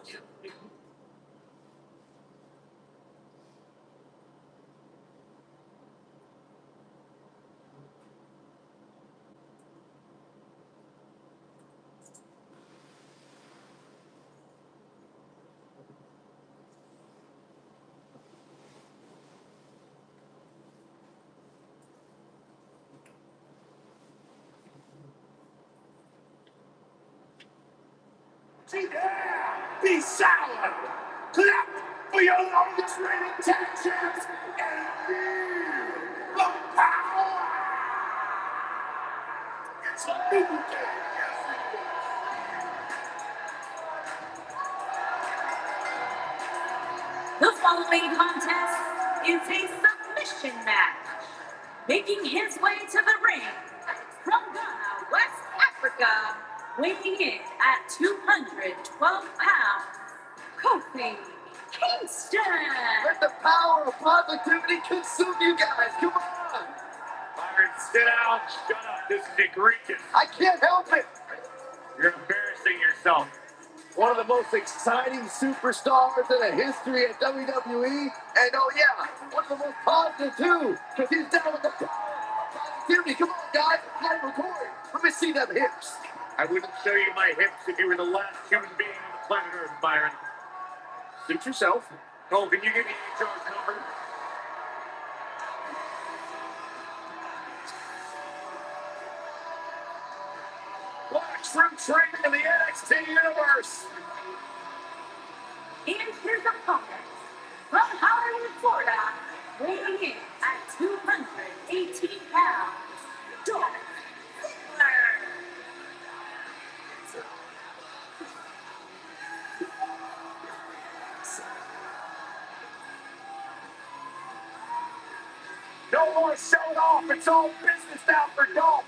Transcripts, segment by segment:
Yeah, be silent. Clap for your longest reigning tag champs and feel the power. It's a new day. The following contest is a submission match. Making his way to the ring from Ghana, West Africa, weighing in at 212 pounds, Kofi Kingston. Let the power of positivity consume you guys. Come on. Byron, sit down. Shut up. This is egregious. I can't help it. You're embarrassing yourself. One of the most exciting superstars in the history of WWE. And oh yeah, one of the most positive too, because he's down with the power of positivity. Come on, guys, it's not recording. Let me see them hips. I wouldn't show you my hips if you were the last human being on the planet Earth, Byron. Suit yourself. Oh, can you give me HR's number? Watch from training in the NXT universe. And his opponent from Hollywood, Florida, weighing in at 218 pounds, Dolph Ziggler. No more showing off. It's all business now for Dolph.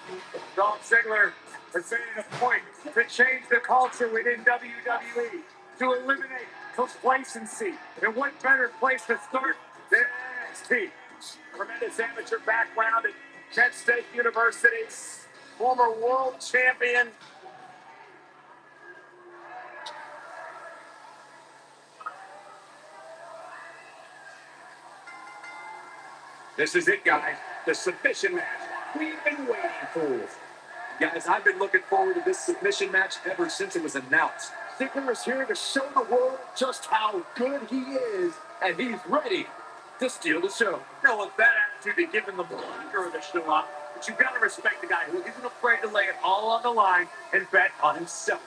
Dolph Ziggler has made it a point to change the culture within WWE, to eliminate complacency. And what better place to start than NXT? Tremendous amateur background at Kent State University, former world champion. This is it, guys. The submission match we've been waiting for. Guys, I've been looking forward to this submission match ever since it was announced. Ziggler is here to show the world just how good he is, and he's ready to steal the show. No, with that attitude, to give him the moniker of the show up, but you've got to respect the guy who isn't afraid to lay it all on the line and bet on himself.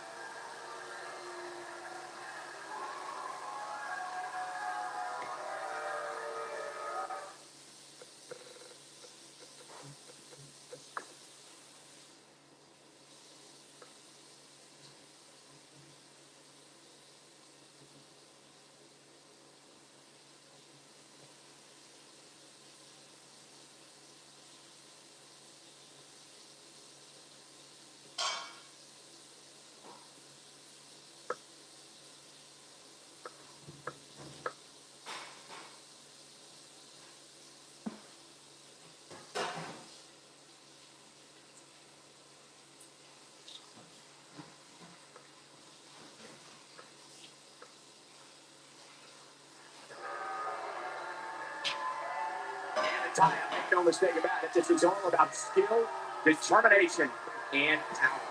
Make no mistake about it, this is all about skill, determination, and talent.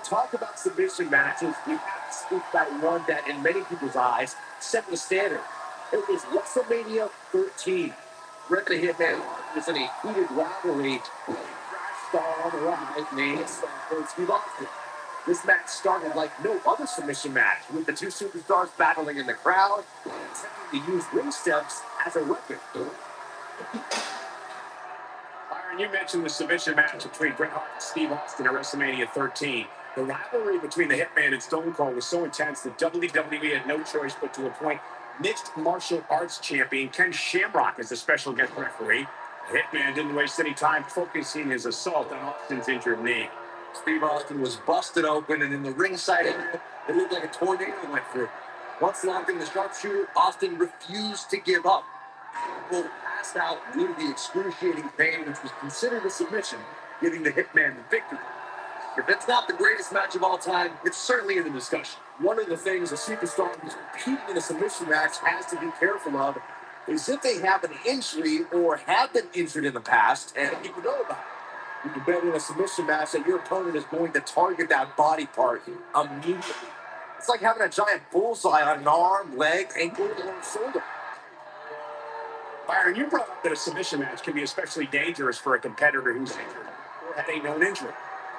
Talk about submission matches. You have to speak about one that, in many people's eyes, set the standard. It was WrestleMania 13. Bret the Hitman was in a heated rivalry with a crash star on the rise named Steve Austin. This match started like no other submission match, with the two superstars battling in the crowd and attempting to use ring steps as a weapon. Byron, you mentioned the submission match between Bret Hart and Steve Austin at WrestleMania 13. The rivalry between the Hitman and Stone Cold was so intense that WWE had no choice but to appoint mixed martial arts champion Ken Shamrock as a special guest referee. Hitman didn't waste any time focusing his assault on Austin's injured knee. Steve Austin was busted open, and in the ringside area, it looked like a tornado went through. Once locked in the sharpshooter, Austin refused to give up. Well, passed out due to the excruciating pain, which was considered a submission, giving the Hitman the victory. If it's not the greatest match of all time, it's certainly in the discussion. One of the things a superstar who's competing in a submission match has to be careful of is if they have an injury or have been injured in the past, and you know about it. You can bet in a submission match that your opponent is going to target that body part immediately. It's like having a giant bullseye on an arm, leg, ankle, or shoulder. Byron, you brought up that a submission match can be especially dangerous for a competitor who's injured or had a known injury.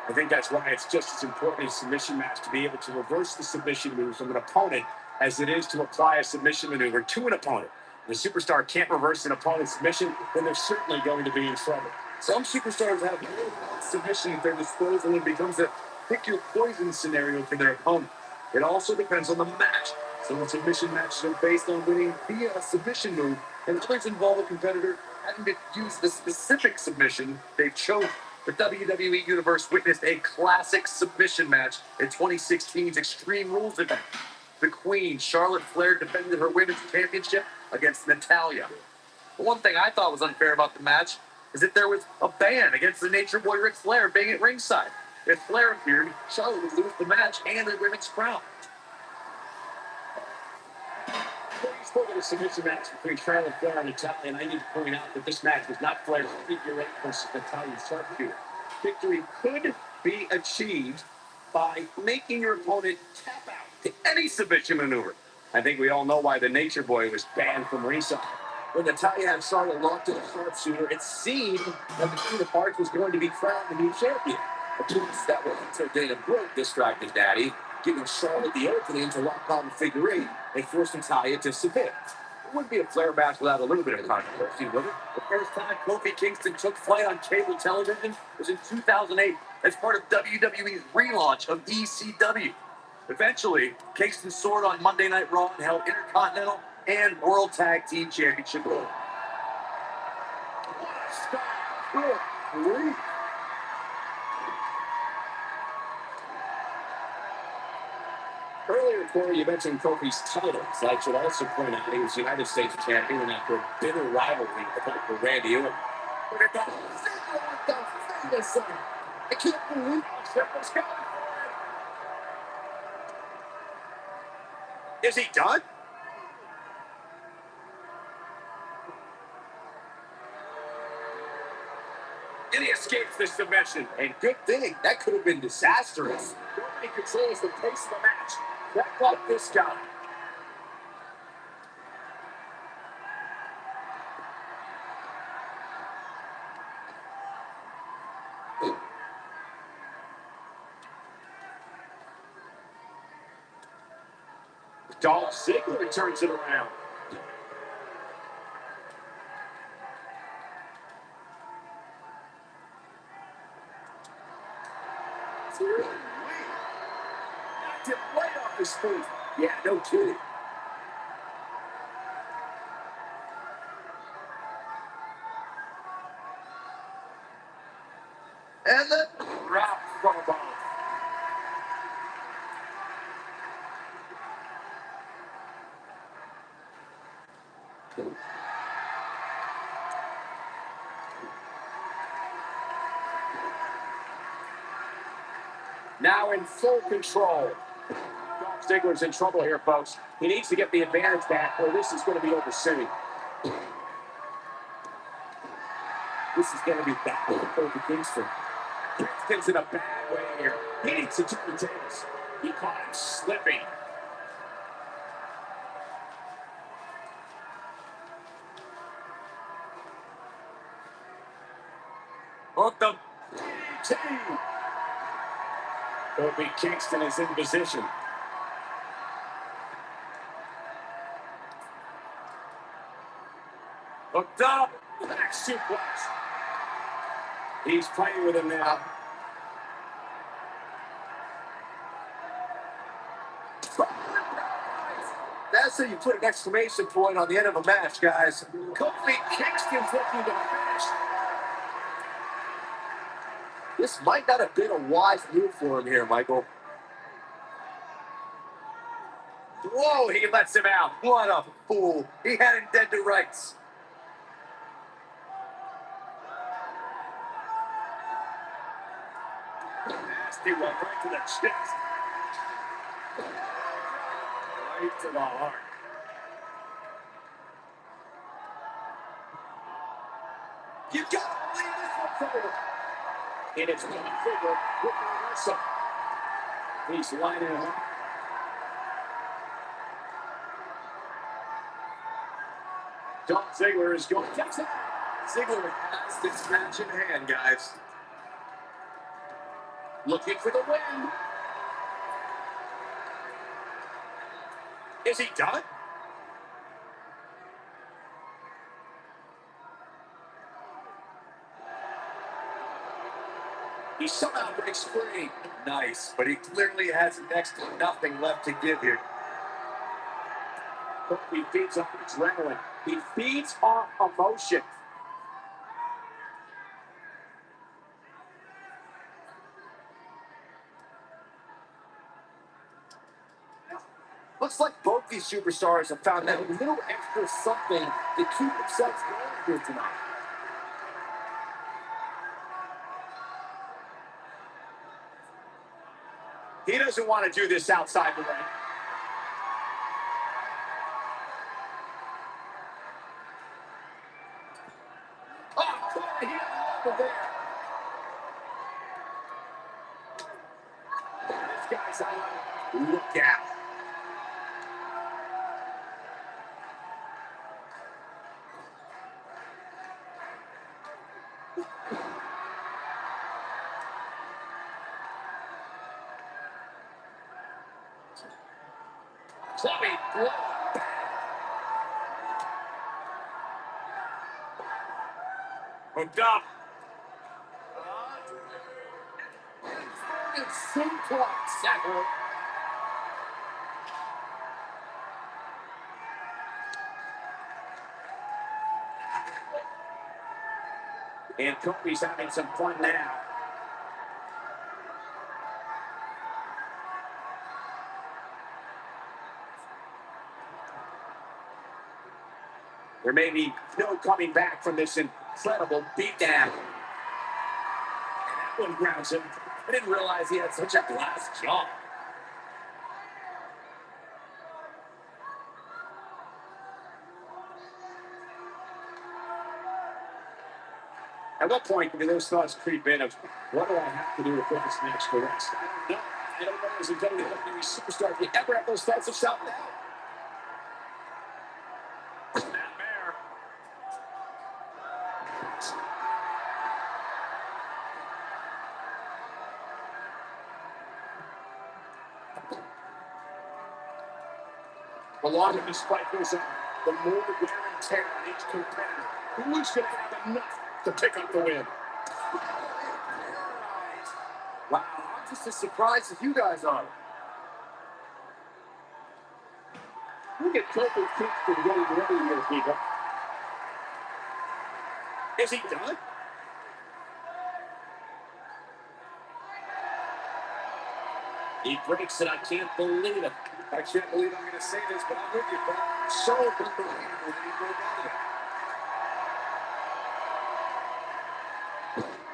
I think that's why it's just as important in a submission match to be able to reverse the submission move from an opponent as it is to apply a submission maneuver to an opponent. If a superstar can't reverse an opponent's submission, then they're certainly going to be in trouble. Some superstars have more than one submission at their disposal, and it becomes a pick your poison scenario for their opponent. It also depends on the match. Some submission matches are based on winning via a submission move, and others involve a competitor having to use the specific submission they've chosen. The WWE Universe witnessed a classic submission match in 2016's Extreme Rules event. The Queen, Charlotte Flair, defended her women's championship against Natalya. The one thing I thought was unfair about the match is that there was a ban against the Nature Boy Ric Flair being at ringside. If Flair appeared, Charlotte would lose the match and the women's crown. Before you spoke of the submission match between Charlotte Flair and Natalya, and I need to point out that this match was not Flair's figure eight versus Natalya's sharpshooter. Victory could be achieved by making your opponent tap out to any submission maneuver. I think we all know why the Nature Boy was banned from ringside. When Natalya had Charlotte locked in a sharpshooter, it seemed that the Queen of Hearts was going to be crowned the new champion. Of course, that was until Dana Brooke distracted Daddy, giving Charlotte the opening to lock on the figure eight and force Natalya to submit. It wouldn't be a Flair match without a little bit of controversy, would it? The first time Kofi Kingston took flight on cable television was in 2008 as part of WWE's relaunch of ECW. Eventually, Kingston soared on Monday Night Raw and held Intercontinental and World Tag Team Championship role. Good. Earlier, Corey, you mentioned Kofi's titles. I should also point out he was United States champion and after a bitter rivalry with Randy Orton. I can't believe Is he done? And he escapes the submission. And good thing, that could have been disastrous. Nobody controls the pace of the match. Not like this guy. Dolph Ziggler turns it around. Knocked him right off his feet. Yeah, no kidding. And the Drop from now in full control. Dolph Ziggler's in trouble here, folks. He needs to get the advantage back, or this is going to be over soon. This is going to be bad for Kofi Kingston. Kingston's in a bad way here. He needs to turn the tables. He caught him slipping. Hooked him. Kofi Kingston is in position. Hooked up. Back suplex. He's playing with him now. That's how you put an exclamation point on the end of a match, guys. Kofi Kingston's looking to finish. This might not have been a wise move for him here, Michael. Whoa, he lets him out. What a fool. He had him dead to rights. Nasty one right to the chest. Right to the heart. You gotta believe this one's over. And it's going to figure with the reversal. He's lining up. Dolph Ziggler is going to Ziggler has this match in hand, guys. Looking for the win. Is he done? He somehow breaks free. Nice, but he clearly has next to nothing left to give here. He feeds off adrenaline. He feeds off emotion. Looks like both these superstars have found that little extra something to keep themselves going here tonight. He doesn't want to do this outside the ring. Oh, boy, he had over there. This guy's on. Look out. Clubbing blow. Hooked up. It's suplex. Sacker. And Kofi's having some fun now. There may be no coming back from this incredible beatdown. And that one grounds him. I didn't realize he had such a glass jaw. At what point do those thoughts creep in of, what do I have to do to put this match to rest? I don't know. I don't know as a WWE superstar if you ever have those thoughts of self-doubt. Snapmare. The longer this fight goes on, the more wear and tear on each competitor. Who's going to have enough to pick up the win? Wow, I'm just as surprised as you guys are. Look at Kofi Kingston getting ready here, people. Is he done? He breaks it. I can't believe it. I can't believe I'm going to say this, but I'm with you, bro. So unbelievable that he broke out of it.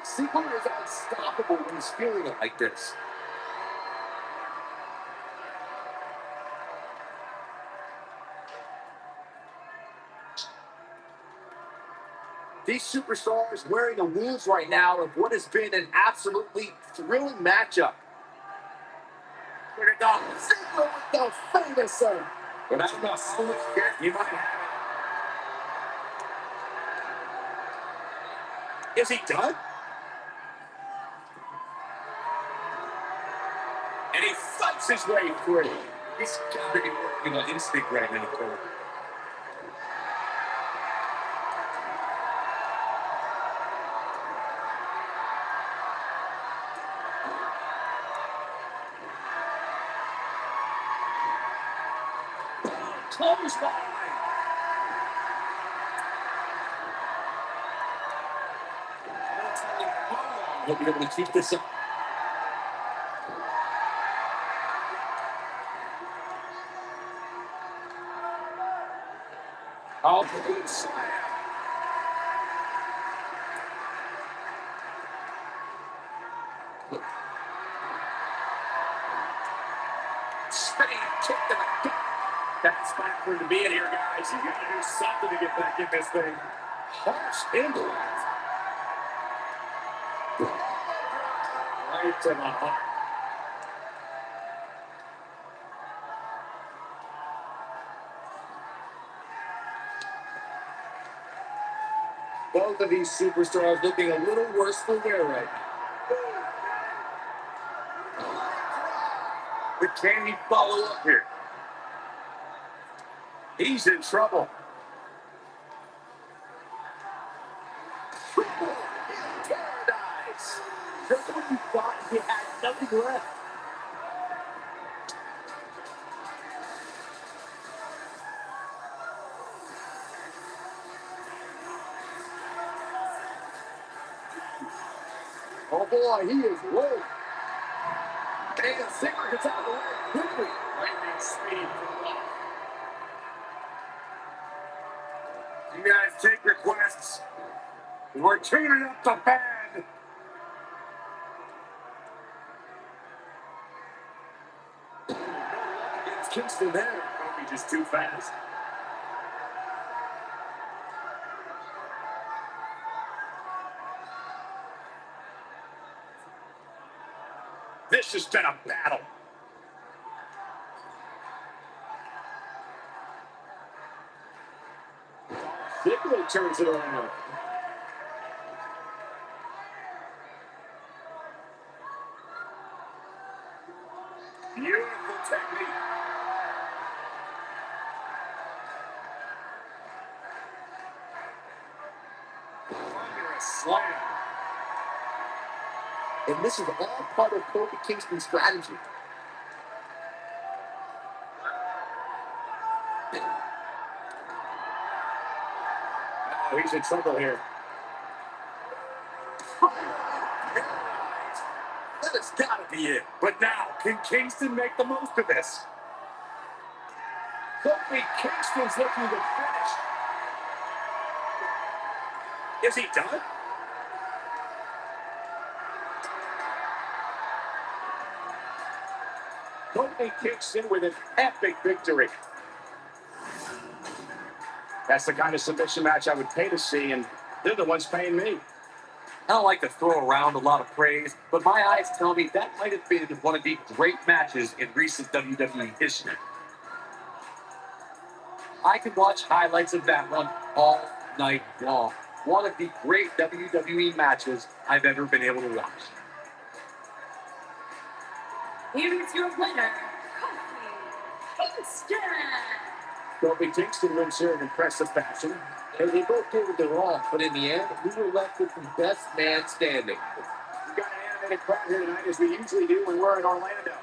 Ziggler is unstoppable when he's feeling it like this. These superstars wearing the wounds right now of what has been an absolutely thrilling matchup. Look at that. Ziggler with the finisher. But I don't know how much yet you might have it. Is he done? And he fights his way through. He's got to be working on instinct right now, Cole. clothesline. No telling how long he'll be able to keep this up. Oh, good slam. Spinning kick to the gut. That's fine for him to be in here, guys. You gotta do something to get back in this thing. Harsh impact. Right to the heart. Both of these superstars looking a little worse for wear right now. But can he follow up here? He's in trouble. Paradise. Just when you thought he had nothing left. Oh boy, he is low. And Ziggler gets out of the way quickly. Lightning speed for love. You guys take requests. We're tuning up the band. Against Kingston there. Kobe just too fast. This has been a battle. Ziggler turns it around. Beautiful technique. Under a slam. And this is all part of Kofi Kingston's strategy. Oh, he's in trouble here. That has got to be it. But now, can Kingston make the most of this? Kofi Kingston's looking to finish. Is he done? Kofi Kingston with an epic victory. That's the kind of submission match I would pay to see, and they're the ones paying me. I don't like to throw around a lot of praise, but my eyes tell me that might have been one of the great matches in recent WWE history. I could watch highlights of that one all night long. One of the great WWE matches I've ever been able to watch. Here is your winner, Kofi Kingston. Kofi Kingston wins here in impressive fashion. And they both gave it their all, but in the end, we were left with the best man standing. We've got an animated crowd here tonight, as we usually do when we're in Orlando.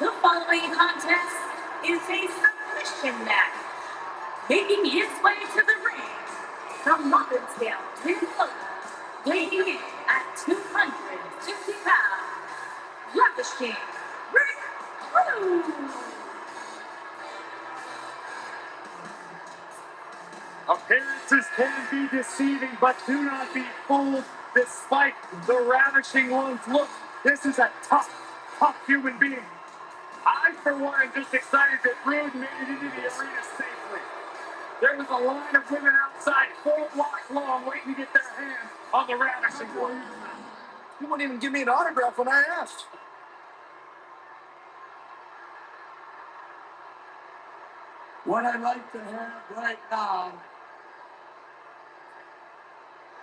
The following contest is a submission match. Making his way to the ring from Martinsville, Minnesota, weighing in at 250 pounds, ravishing Rick Rude. Appearances can be deceiving, but do not be fooled. Despite the ravishing one's look, this is a tough human being. I, for one, am just excited that Rude made it into the arena safely. There was a line of women outside 4 blocks long waiting to get their hands on the ravishing one. You wouldn't even give me an autograph when I asked. What I'd like to have right now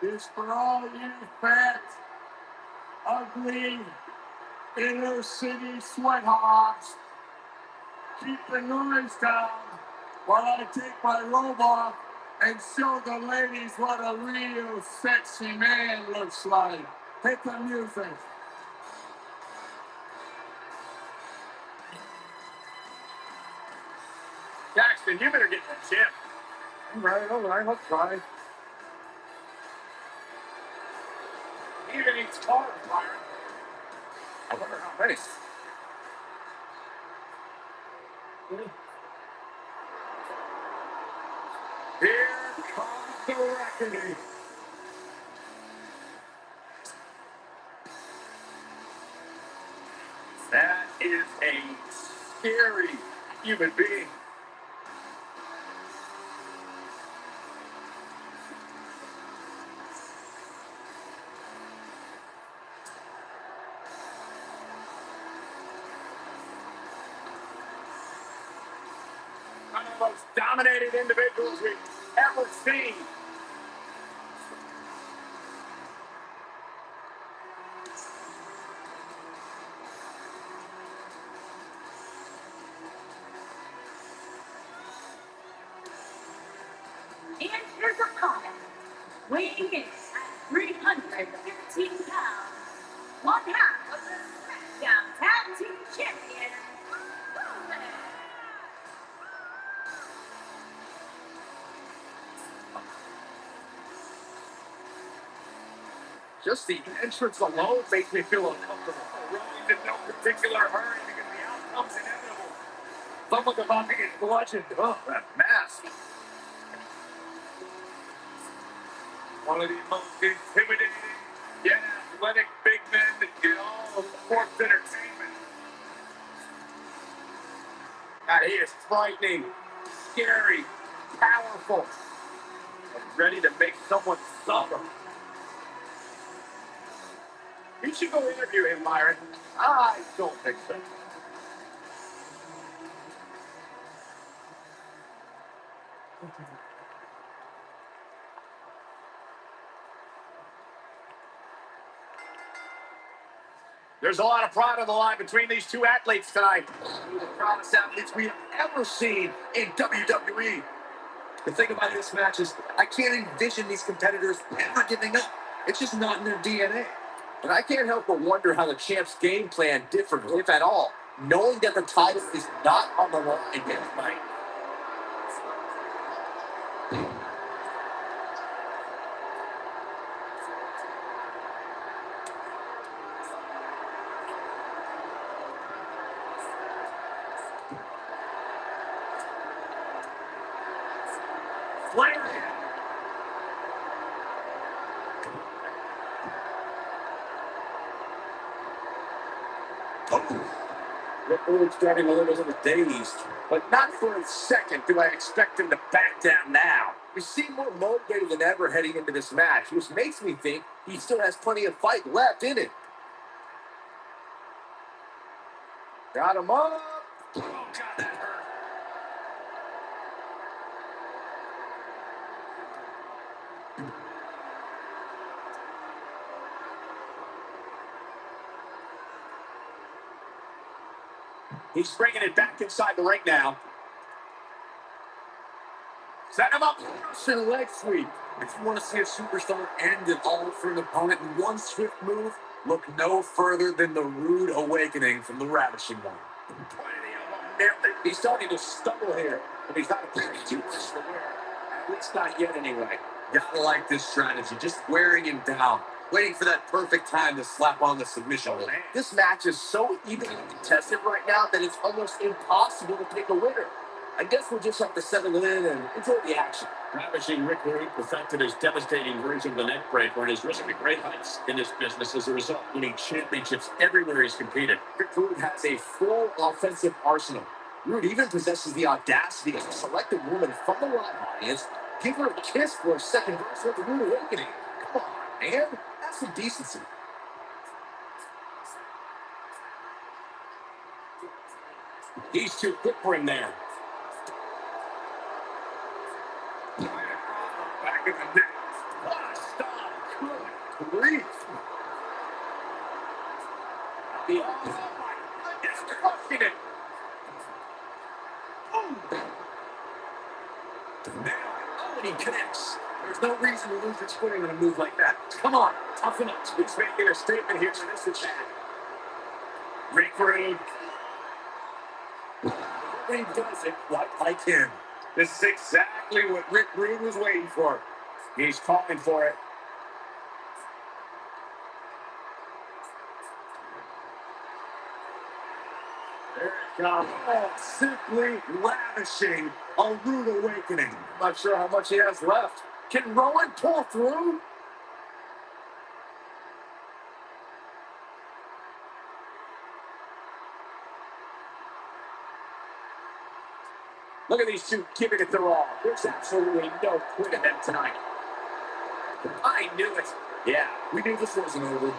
is for all you fat, ugly, inner city sweathogs, keep the noise down while I take my robe off and show the ladies what a real sexy man looks like. Hit the music. Jackson, you better get the gym. All right, let's try. He even eats carbs, Byron. I wonder how many. Here comes the reckoning. That is a scary human being. One of the most dominated individuals we've ever seen. And his opponent, weighing in at 315 pounds, one half of the SmackDown Tag Team Champion, Roman. Just the entrance alone makes me feel uncomfortable. Roman's in no particular hurry because the outcome's inevitable. Someone's about to get bludgeoned. Oh, that mask. One of the most intimidating, yet athletic big men in all of sports entertainment. God, he is frightening, scary, powerful, and ready to make someone suffer. You should go interview him, Byron. I don't think so. There's a lot of pride on the line between these two athletes tonight. The proudest athletes we have ever seen in WWE. The thing about this match is I can't envision these competitors ever giving up. It's just not in their DNA. And I can't help but wonder how the champ's game plan differed, if at all, knowing that the title is not on the line against tonight. Flair. Rick starting a little dazed, but not for a second do I expect him to back down now. We seem more motivated than ever heading into this match, which makes me think he still has plenty of fight left in it. Got him up. Oh, God, that hurt. He's bringing it back inside the ring now. Set him up. Russian leg sweep. If you want to see a superstar end it all for an opponent in one swift move, look no further than the rude awakening from the Ravishing One. He's starting to stumble here, but he's not appearing too much for wear. At least not yet, anyway. Gotta like this strategy, just wearing him down, waiting for that perfect time to slap on the submission hold. This match is so evenly contested right now that it's almost impossible to pick a winner. I guess we'll just have to settle in and enjoy the action. Ravishing Rick Rude perfected his devastating version of the neck breaker and has risen to great heights in this business as a result, winning championships everywhere he's competed. Rick Rude has a full offensive arsenal. Rude even possesses the audacity to select a woman from the live audience, give her a kiss for a second verse of the Rude Awakening. Come on, man. That's some decency. He's too quick for him there. Back in the neck. What a stop. Good grief. Oh my goodness, crushing it. Oh, and he connects. There's no reason to lose your footing on a move like that. Come on, toughen up. He's making a statement here for this attack. Rick Rude. When he does it, like him. This is exactly what Rick Rude was waiting for. He's calling for it. There it comes. Oh, simply lavishing a Rude Awakening. I'm not sure how much he has left. Can Rowan pull through? Look at these two giving it their all. There's absolutely no quitting them tonight. I knew it. Yeah, we knew this wasn't over.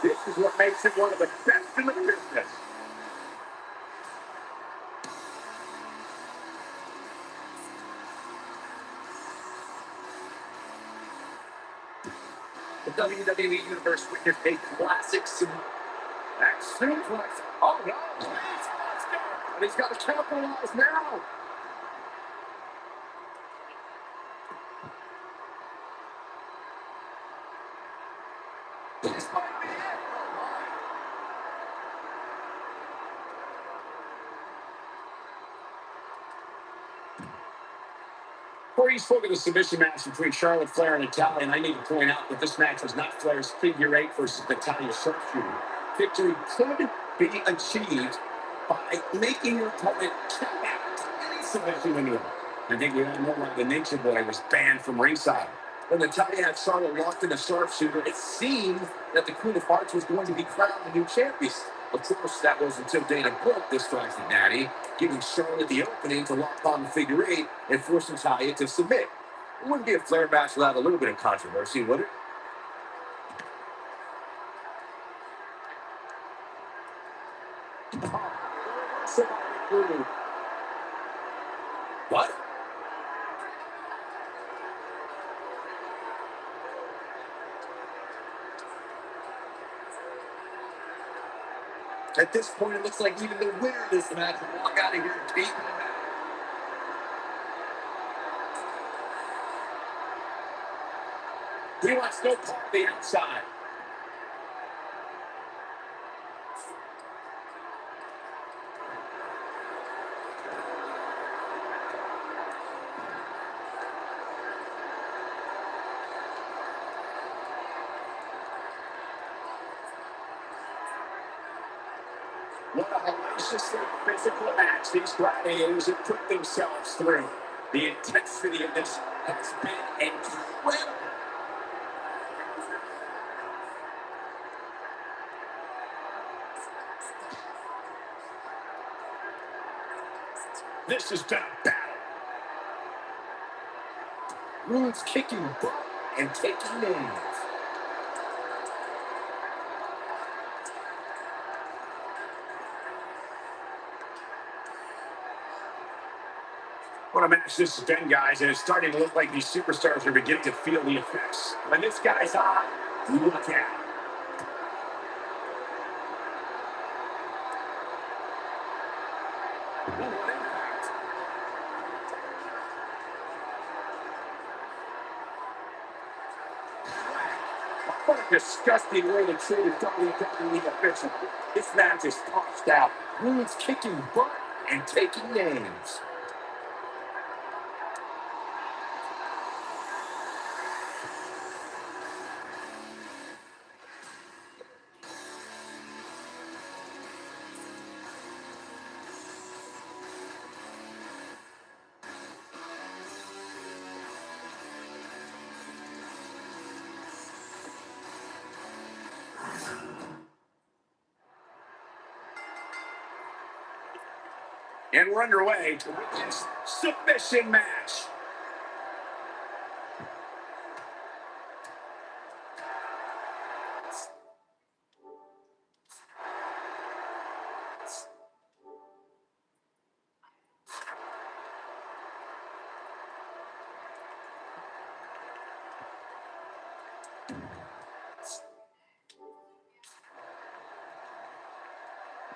This is what makes him one of the best in the business. The WWE Universe witnessed a classic suplex. Oh no! And he's got to capitalize now. This might be it. Before you spoke of the submission match between Charlotte Flair and Natalya, and I need to point out that this match was not Flair's figure eight versus Natalya's sharpshooter. Victory could be achieved by making your opponent tap out any submission maneuver. I think we all know why the Nature Boy was banned from ringside. When Natalya had Charlotte locked in a sharpshooter, it seemed that the Queen of Hearts was going to be crowned the new champion. Of course, that was until Dana broke this Friday Natty, giving Charlotte the opening to lock on the figure eight and force Natalya to submit. It wouldn't be a Flair match without a little bit of controversy, would it? What? At this point, it looks like even the winner of this match will walk out of here beaten. He wants no part of the outside. What a hellaciously physical match these gladiators have put themselves through. The intensity of this has been incredible. This has been a battle. Rude's kicking butt and taking names. What a match this has been, guys, and it's starting to look like these superstars are beginning to feel the effects. When this guy's on, look out. What a Disgusting way to treat a WWE official. This match is tossed out. Rude's kicking butt and taking names. And we're underway to this submission match.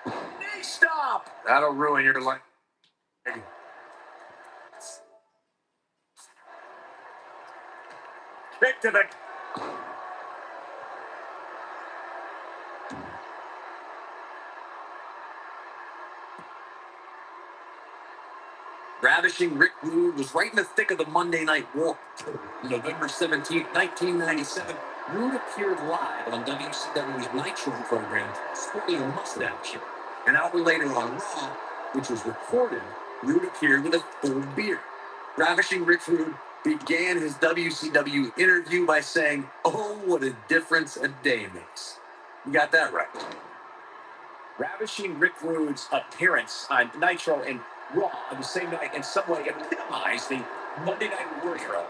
Knee stop. That'll ruin your life. Kick to the... Ravishing Rick Rude was right in the thick of the Monday Night War. November 17th, 1997, Rude appeared live on WCW's Nitro program, sporting a mustache. An hour later on Raw, which was recorded, Rude appeared with a full beard. Ravishing Rick Rude began his WCW interview by saying, "Oh, what a difference a day makes." You got that right. Ravishing Rick Rude's appearance on Nitro and Raw on the same night in some way epitomized the Monday Night War era.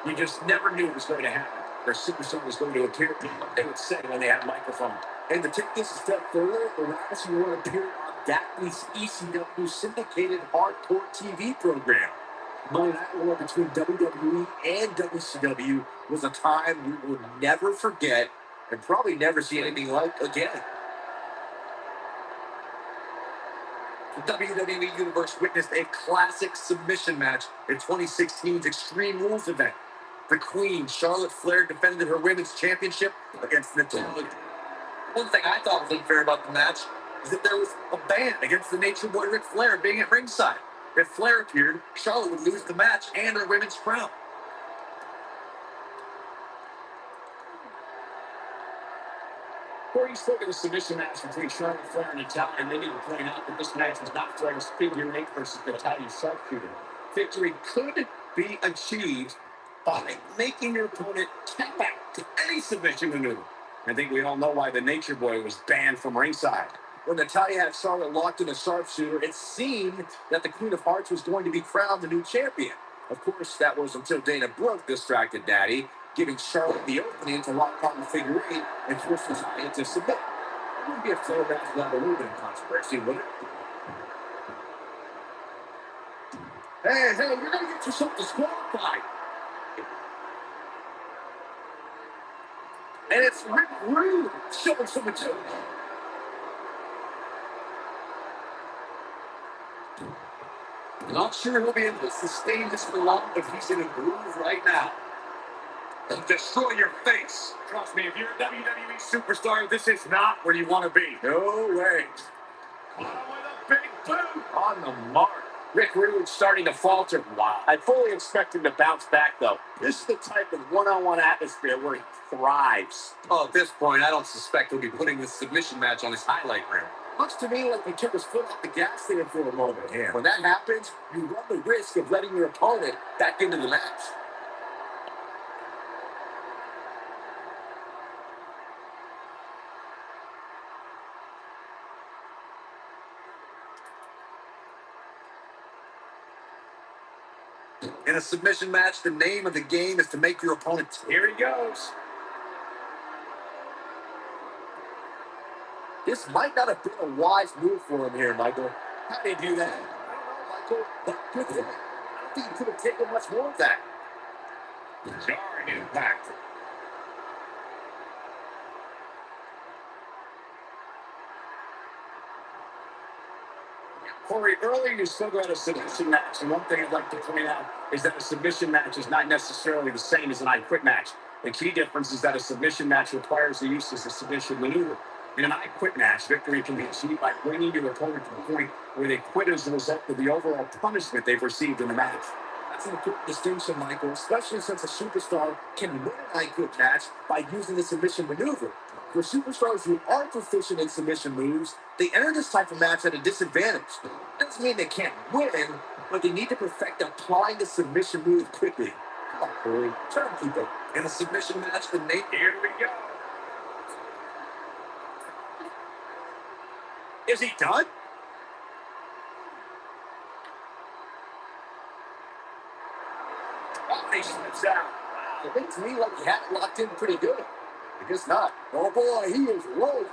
You just never knew it was going to happen, or a superstar was going to appear, what they would say when they had a microphone. And to take this a step further, the Ravishing One appeared on that week's ECW syndicated hardcore TV program. Monday Night War between WWE and WCW was a time we will never forget and probably never see anything like again. The WWE Universe witnessed a classic submission match in 2016's Extreme Rules event. The Queen, Charlotte Flair, defended her women's championship against Natalia. One thing I thought was unfair about the match is that there was a ban against the Nature Boy Ric Flair being at ringside. If Flair appeared, Charlotte would lose the match and her women's crown. Before you spoke of the submission match between Charlotte Flair and Natalia, and they need to point out that this match was not Flair's figure eight versus Natalia's sharpshooter. Victory could be achieved by making your opponent tap out to any submission maneuver. I think we all know why the Nature Boy was banned from ringside. When Natalia had Charlotte locked in a sharpshooter, it seemed that the Queen of Hearts was going to be crowned the new champion. Of course, that was until Dana Brooke distracted Daddy, giving Charlotte the opening to lock on the figure eight and force Natalia to submit. It wouldn't be a Flair match without a little bit of controversy, would it? Hey, you're going to get yourself disqualified. And it's Rick Rude showing some agility. Not sure he'll be able to sustain this for long, but he's in a groove right now. He'll destroy your face. Trust me, if you're a WWE superstar, this is not where you want to be. No way. With a big boot. On the mark. Rick Rude starting to falter. Wow. I fully expect him to bounce back, though. This is the type of one-on-one atmosphere where he thrives. Oh, at this point, I don't suspect he'll be putting this submission match on his highlight reel. Looks to me like he took his foot off the gas there for a moment. Yeah. When that happens, you run the risk of letting your opponent back into the match. In a submission match, the name of the game is to make your opponent. Here he goes. This might not have been a wise move for him here, Michael. How did he do that? I don't know, Michael, but good for him. I don't think he could have taken much more of that. Jarring impact. Corey, earlier you spoke about a submission match, and one thing I'd like to point out is that a submission match is not necessarily the same as an I Quit match. The key difference is that a submission match requires the use of a submission maneuver. In an I quit match, victory can be achieved by bringing your opponent to the point where they quit as a result of the overall punishment they've received in the match. That's an important distinction, Michael, especially since a superstar can win an I quit match by using the submission maneuver. For superstars who aren't proficient in submission moves, they enter this type of match at a disadvantage. Doesn't mean they can't win, but they need to perfect applying the submission move quickly. Come on, Corey, turn people. In a submission match with Nate, here we go. Is he done? Oh, he slips out. Wow, it looks to me like he had it locked in pretty good. I guess not. Oh boy, he is rolling.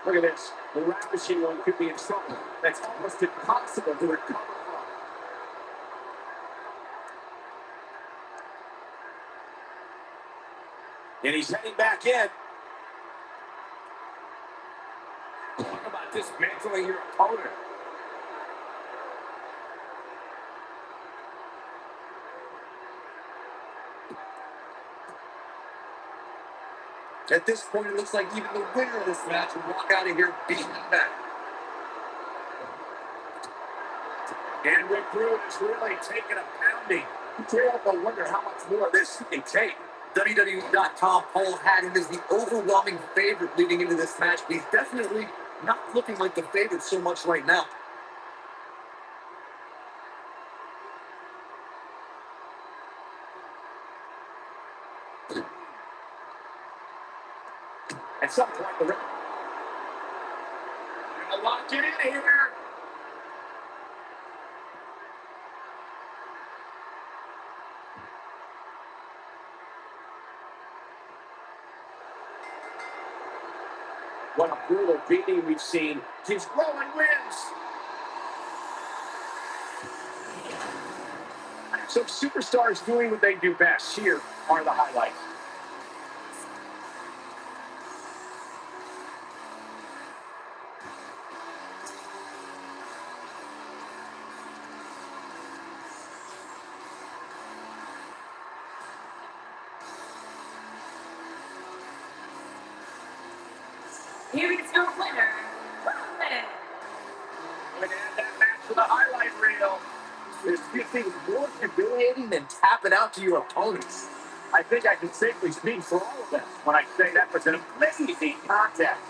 Look at this. The rap machine one could be in trouble. That's almost impossible to recover from. And he's heading back in. Talk about dismantling your opponent. At this point, it looks like even the winner of this match will walk out of here beating the back. And Rick Rude is really taking a pounding. You can't help but wonder how much more of this he can take. WWE.com poll had him as the overwhelming favorite leading into this match, but he's definitely not looking like the favorite so much right now. At some point, they're going to lock it in here. What a brutal beating we've seen. He's rolling wins. So superstars doing what they do best. Here are the highlights. Here is your winner, Roman. Look at that match for the highlight reel. There's few things more humiliating than tapping out to your opponents. I think I can safely speak for all of us when I say that was an amazing contest.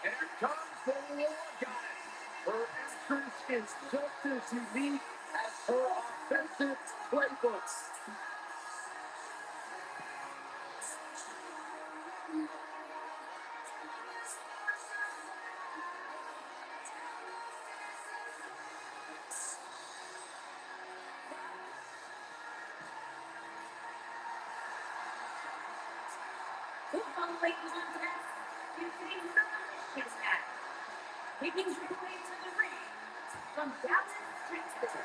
Here comes the War Goddess. Her entrance is just as unique as her offensive playbook. The following contest is a submission match. Making his way to the ring from Dallas, Texas.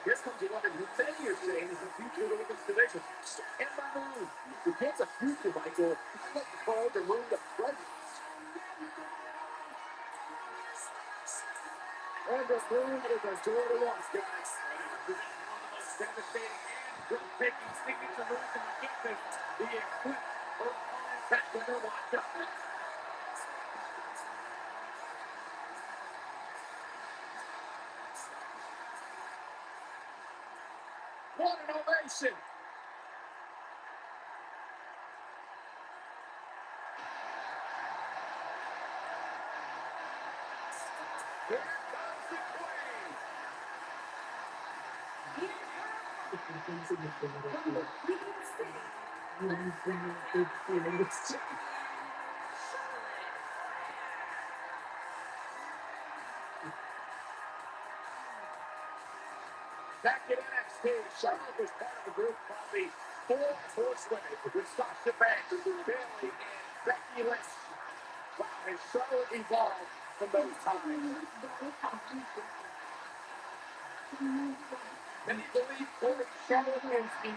Here comes one of who many are saying is the future of the women's division. And by the way, if it's a future, Michael, I'd like to call the room the present. And the room is a door to watch, guys. One of the most devastating and breathtaking signature moves in the business. The equip or contact with the watch out. What an ovation. Here comes the queen. Back in NXT, Charlotte was part of a group called the Four Horsewomen with Sasha Banks, Bayley, and Becky Lynch. Wow, and Charlotte evolved from those times. Many believe Corey Charlotte is the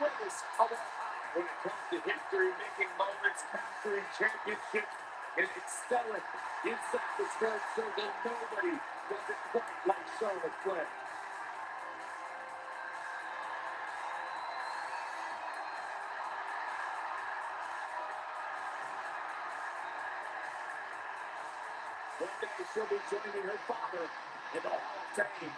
greatest of all time when it comes to history-making moments, capturing championships, and excelling inside the squared circle. Nobody does it quite like Charlotte Flair. One day she'll be joining her father in the Hall of Fame.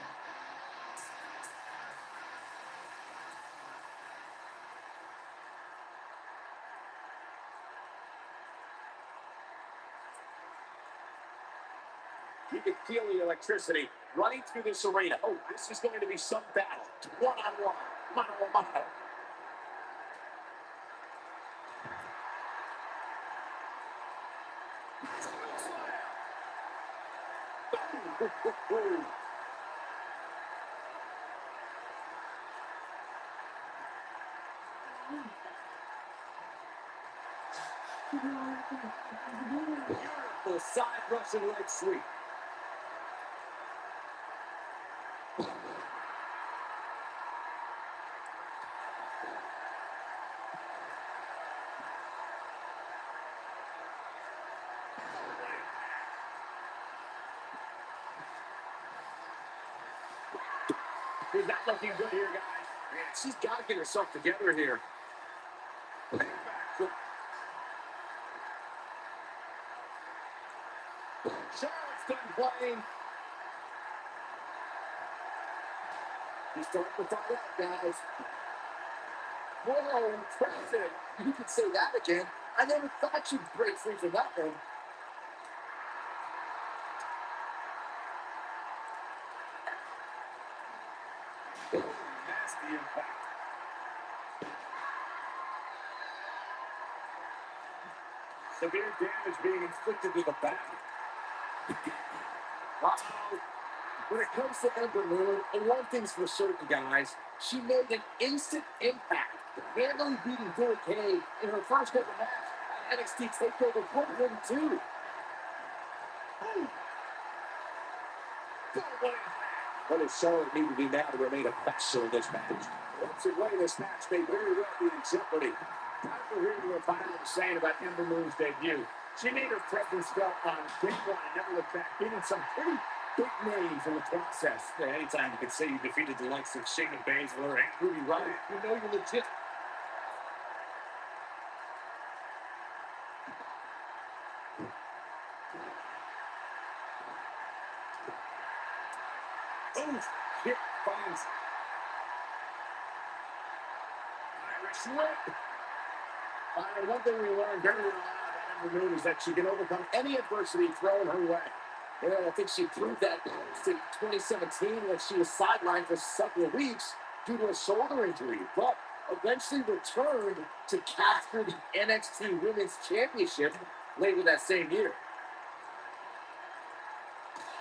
You can feel the electricity running through this arena. Oh, this is going to be some battle. One-on-one, mano-a-mano. Beautiful side Russian leg sweep. She's not looking good here, guys. Man, she's got to get herself together here. Charlotte's done playing. He's starting to fight out, guys. Whoa, impressive. You can say that again. I never thought you'd break free from that one. Nasty impact. Severe damage being inflicted to the back. Uh-oh. When it comes to Ember Moon, and one thing's for certain, guys, she made an instant impact, handily beating Billie Kay in her first ever match at NXT TakeOver 2022. What does Charlotte need to do now to remain a factor in this match? Once away, this match may very well be in jeopardy. Time for hearing what Byron was saying about Ember Moon's debut. She made her presence felt on day one and never looked back, beating some pretty big names in the process. Yeah, anytime you can say you defeated the likes of Shayna Baszler and Ruby Riott, you know you're legit. Oh, hit finds Irish whip. One thing we learned very early on about Ember Moon is that she can overcome any adversity thrown her way. And I think she proved that in 2017 when she was sidelined for several weeks due to a shoulder injury, but eventually returned to capture the NXT Women's Championship later that same year.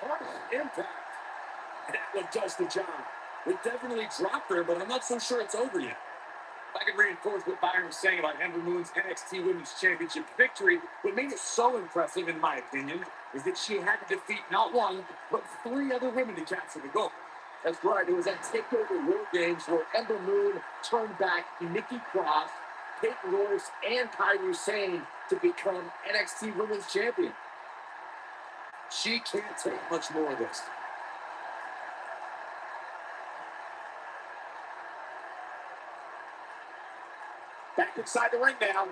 Harsh impact. And that one does the job. It definitely dropped her, but I'm not so sure it's over yet. I can reinforce what Byron was saying about Ember Moon's NXT Women's Championship victory. What made it so impressive, in my opinion, is that she had to defeat not one, but 3 other women to capture the gold. That's right. It was at TakeOver War Games where Ember Moon turned back Nikki Cross, Peyton Royce, and Kairi Sane to become NXT Women's Champion. She can't take much more of this. Back inside the ring now.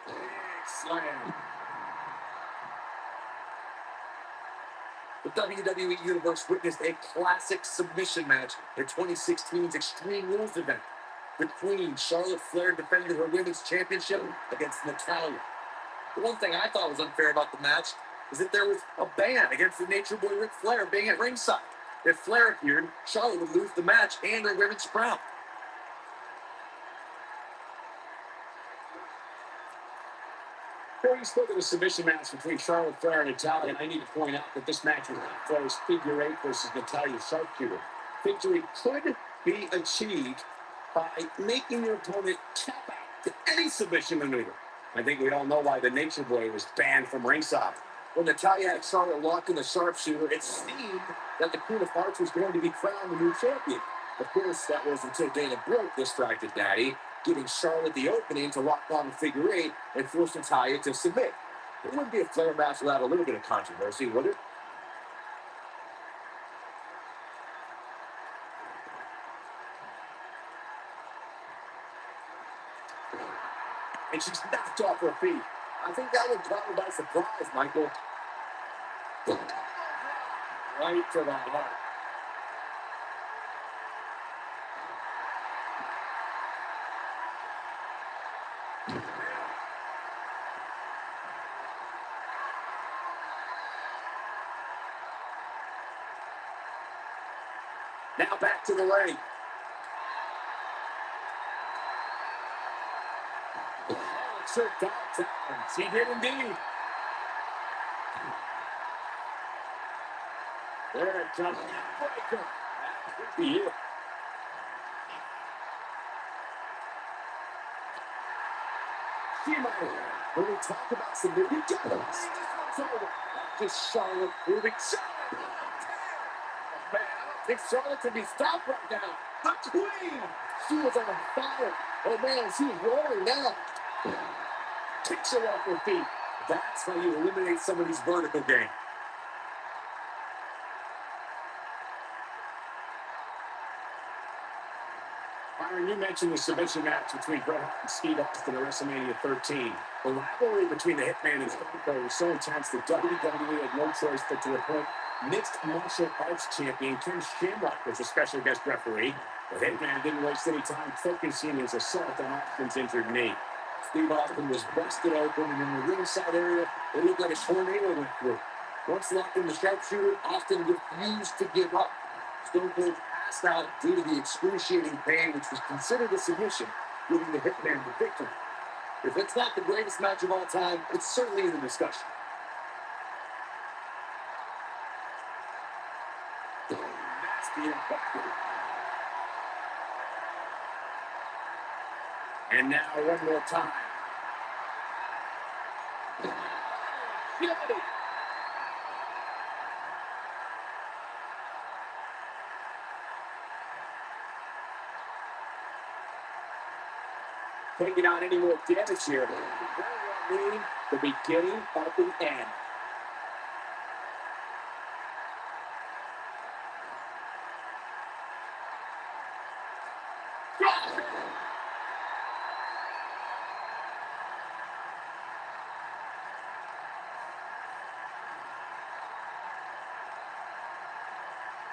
Big slam. The WWE Universe witnessed a classic submission match in 2016's Extreme Rules event. The Queen, Charlotte Flair, defended her women's championship against Natalya. The one thing I thought was unfair about the match is that there was a ban against the Nature Boy Ric Flair being at ringside. If Flair appeared, Charlotte would lose the match and her women's crown. Before you spoke of the submission match between Charlotte Flair and Natalya, and I need to point out that this match was Flair's figure eight versus Natalya's sharpshooter. Victory could be achieved by making your opponent tap out to any submission maneuver. I think we all know why the Nature Boy was banned from ringside. When Natalya had Charlotte locked in the sharpshooter, it seemed that the Queen of Hearts was going to be crowned the new champion. Of course, that was until Dana Brooke distracted Daddy, giving Charlotte the opening to lock on the figure eight and force Natalya to submit. It wouldn't be a Flair match without a little bit of controversy, would it? And she's knocked off her feet. I think that would caught her by surprise, Michael. Right to the heart. Now back to the ring. Sure, he did indeed. There it comes. Breaker. That could be it. When we talk about submission, you get it. This one's over. Just Charlotte moving. Charlotte! Man, I don't think Charlotte can be stopped right now. The Queen! She was on fire. Oh, man, she's roaring now. Kicks her off her feet. That's how you eliminate somebody's vertical game. Byron, you mentioned the submission match between Bret Hart and Steve Austin at WrestleMania 13. The rivalry between the Hitman and Stone Cold was so intense that WWE had no choice but to appoint mixed martial arts champion Ken Shamrock as a special guest referee. The Hitman didn't waste any time focusing his assault on Austin's injured knee. Steve Austin was busted open, and in the ringside area, it looked like a tornado went through. Once locked in the sharpshooter, Austin refused to give up. Stone Cold passed out due to the excruciating pain, which was considered a submission, giving the Hitman the victory. If it's not the greatest match of all time, it's certainly in the discussion. Nasty impact. And now one more time. Agility. Taking out any more damage here. Very well mean the beginning of the end.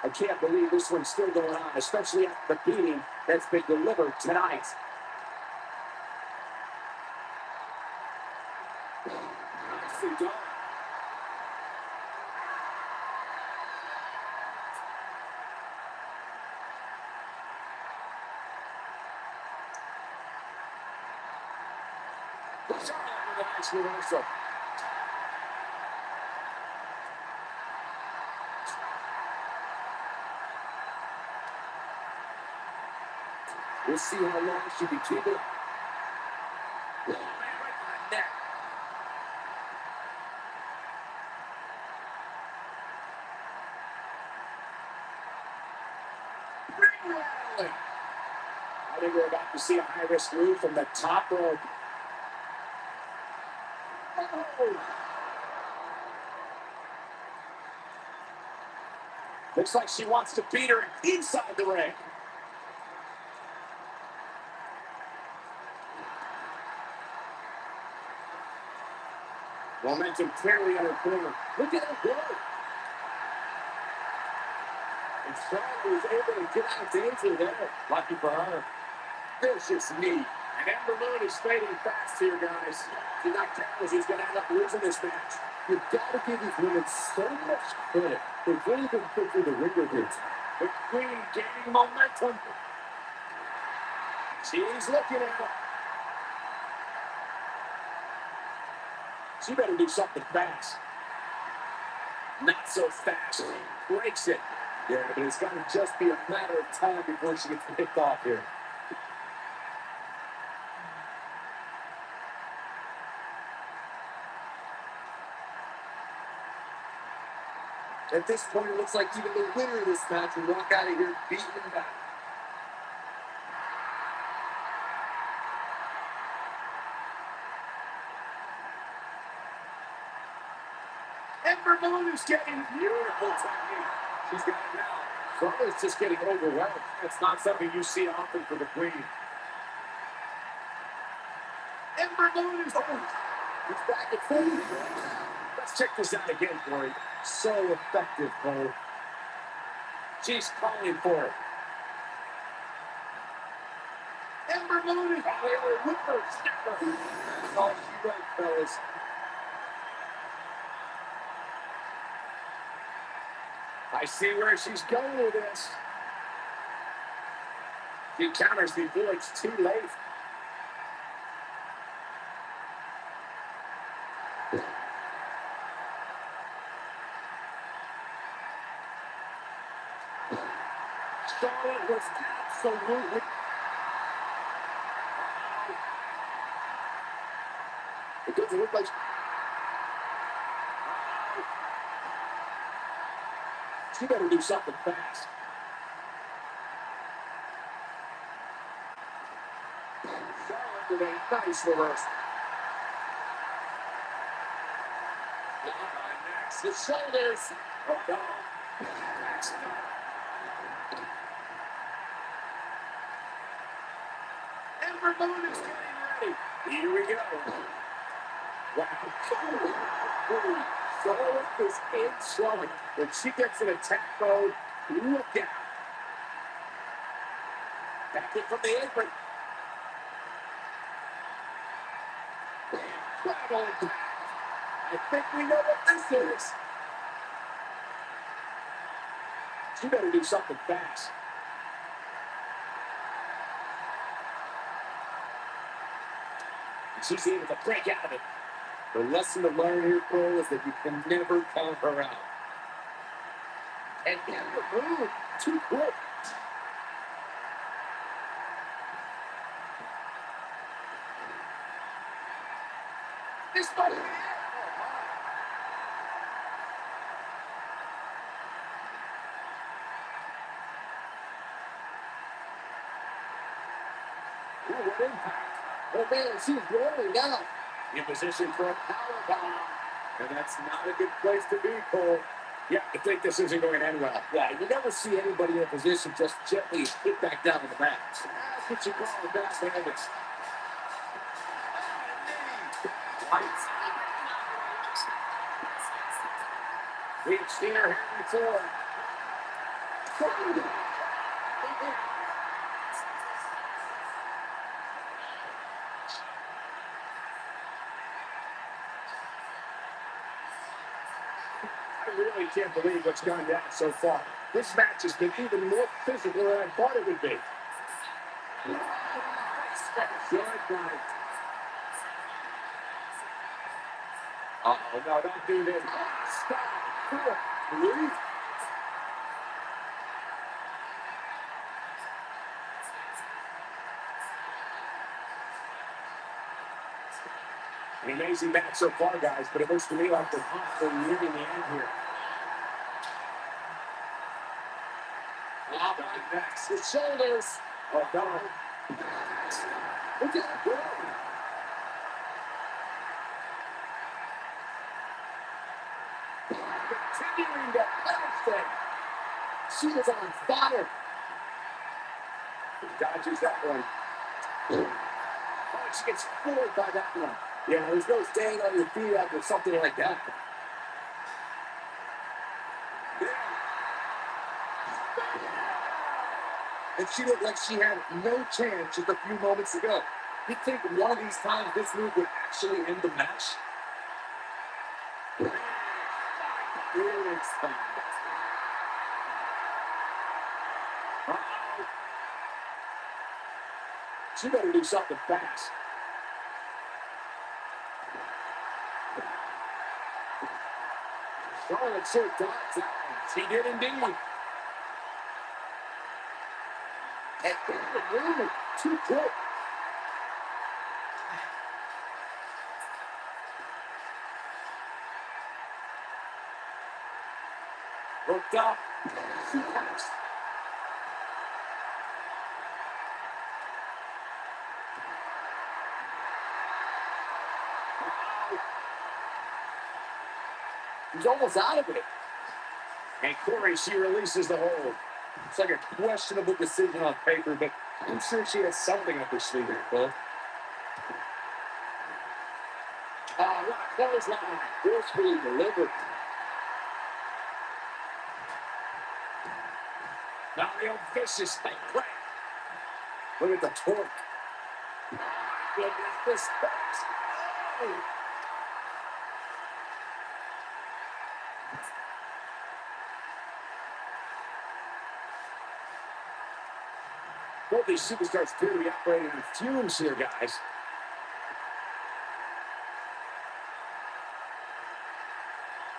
I can't believe this one's still going on, especially after the beating that's been delivered tonight. Nicely done. Charlotte with a nice reversal. We'll see how long she can keep it. Right to the neck. Ring rattling. I think we're about to see a high-risk move from the top rope. Oh. Looks like she wants to beat her inside the ring. Momentum clearly in her corner. Look at her go. And Charlotte was able to get out of danger there. Lucky for her. Vicious knee. And Ember Moon is fading fast here, guys. If you're not careful, she's going to end up losing this match. You've got to give these women so much credit. They've really been put through the ringer here. The Queen gaining momentum. She's looking at it. She better do something fast. Not so fast. Breaks it. Yeah, but it's got to just be a matter of time before she gets picked off here. At this point, it looks like even the winner of this match will walk out of here beaten back. Ember Moon is getting beautiful technique. She's got it now. Charlotte's just getting overwhelmed. That's not something you see often for the Queen. Ember Moon is home. He's back at full. Let's check this out again, Corey. So effective, Cole. She's calling for it. Ember Moon is whippers. That's all she wrote, fellas. I see where she's going with this. She counters before it's too late. Charlotte was absolutely... It doesn't look like... She better do something fast. Charlotte with a nice reverse. Next, the shoulders. Oh, no. Ember Moon is getting ready. Here we go. Wow. Charlotte is in trouble. When she gets in attack mode, look out. Back in from the apron. Incredible. I think we know what this is. She better do something fast. She's able to break out of it. The lesson to learn here, Cole, is that you can never count her out. And never move too quick. This might be it. Ooh, what impact. Oh, man, she's rolling now. In position for a powerbomb. And that's not a good place to be, Cole. Yeah, I think this isn't going to end well. Yeah, you never see anybody in a position just gently hit back down to the mat. That's what you call a backhanded. We've seen her here before. I really can't believe what's gone down so far. This match has been even more physical than I thought it would be. Good night. Uh-oh, no, don't do this. Stop. Please. An amazing match so far, guys, but it looks to me like they're nearing the end here. Next, the shoulders. Oh, no. Look at that go. Continuing to everything. She is on fire. Dodges that one. Oh, she gets floored by that one. Yeah, there's no staying on your feet after something like that. And she looked like she had no chance just a few moments ago. You'd think one of these times this move would actually end the match. It's fine. Uh-oh. She better do something fast. Charlotte sure dodged that one. She did indeed. And the room is too quick. Looked up. She passed. He's almost out of it. And Corey, she releases the hold. It's like a questionable decision on paper, but I'm sure she has something up her sleeve here, Phil. What a clothesline. Forcefully delivered. Now the old vicious thing. Look at the torque. Oh, my goodness, this fast. Oh. Both these superstars appear to be operating on fumes here, guys.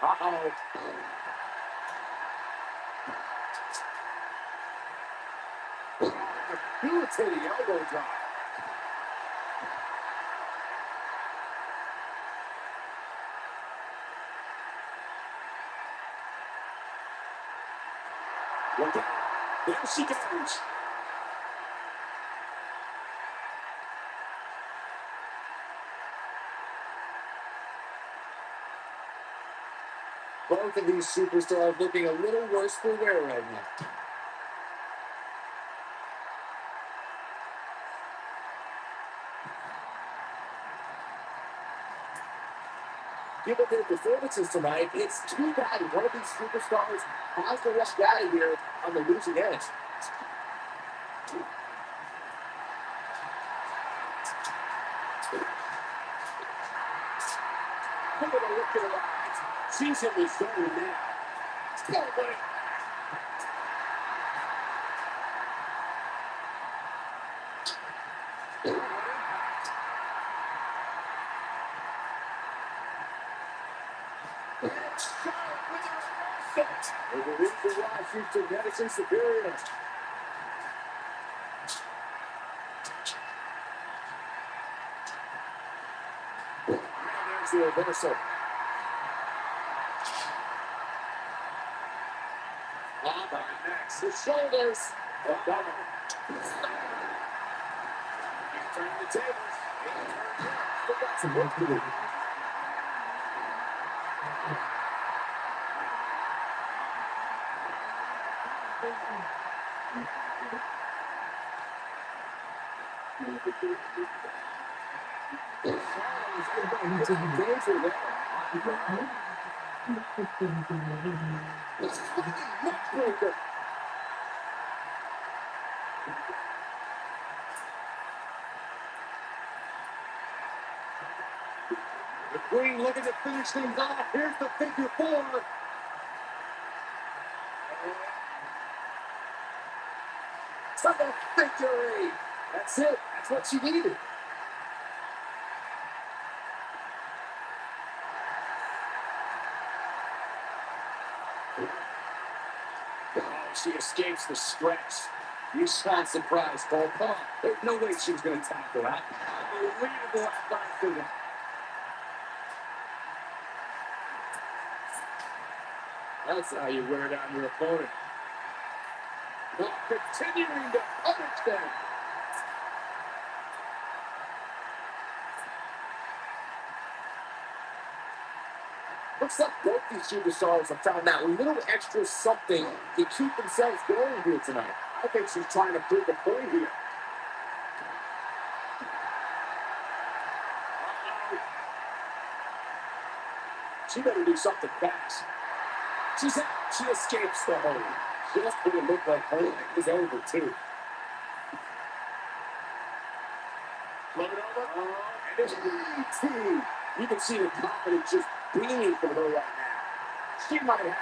Uh-oh. Debilitating elbow drop. Look out. There she goes. Both of these superstars looking a little worse for wear right now. Given their performances tonight, it's too bad one of these superstars has to rush out of here on the losing edge. Look at her look in her eyes. She's in the zone now. Go, buddy. There's a reason why she's genetically superior. And there's the reversal. On by next. The shoulders. Oh, double. Turning the tables. Still got some work to do. The Queen looking to finish things off. Here's the figure four. It's like a victory. That's it. That's what she needed. Oh, she escapes the stretch. You spot surprise, Cole. Come on. There's no way she was going to tackle that. Unbelievable athleticism. That's how you wear down your opponent. Well, continuing to punish them. Looks like both these superstars have found that little extra something to keep themselves going here tonight. I think she's trying to prove a point here. She better do something fast. She's out. She escapes the hold. just when it looked like her leg was over, too. Flip it over. And it's DT. You can see the confidence just beaming from her right now. She might have it.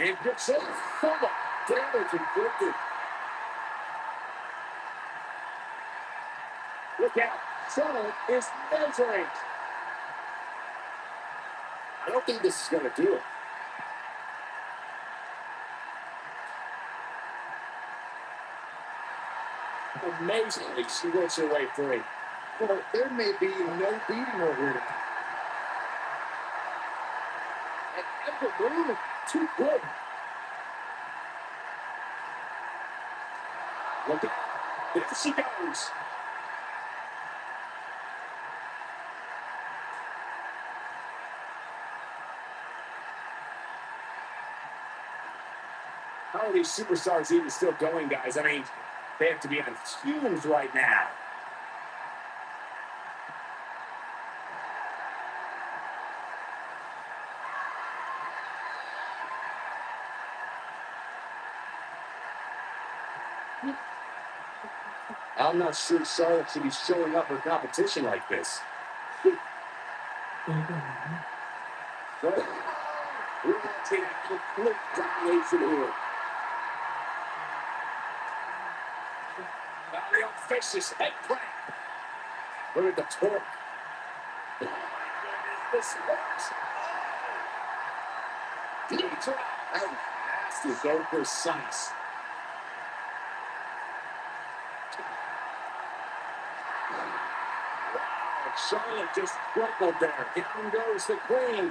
And good shot. So much damage inflicted. Look out. Charlotte is measuring. I don't think this is going to do it. Amazingly, she works her way free. Well, there may be no beating over here. And every move, too good. Look at there she goes. How are these superstars even still going, guys? I mean, they have to be on fumes right now. I'm not sure Charlotte should be showing up for competition like this. But we're going to take a complete domination here. Now the vicious head crank. Look at the torque. Oh my goodness, this works. Deep drop. Oh, nasty, so precise. Wow, Charlotte just crumbled there. Down goes the queen.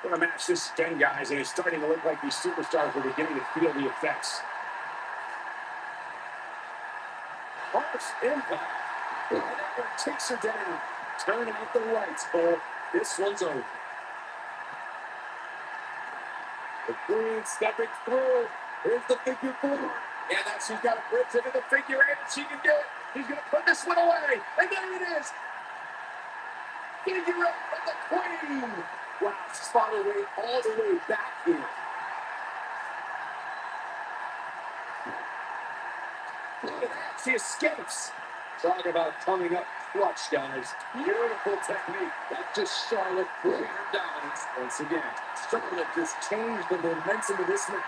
What a match this has been, guys, and it's starting to look like these superstars are beginning to feel the effects. Harsh impact. And that one takes her down. Turn out the lights, Cole. This one's over. The queen stepping through. Here's the figure 4. And now she's got a bridge into the figure 8, and she can do it. She's going to put this one away. And there it is. Figure 8 from the queen. Wow, she's fought her way all the way back here. Look at that. She escapes. Talk about coming up clutch, guys. Beautiful technique. That just Charlotte proving her dominance once again. Charlotte just changed the momentum of this match.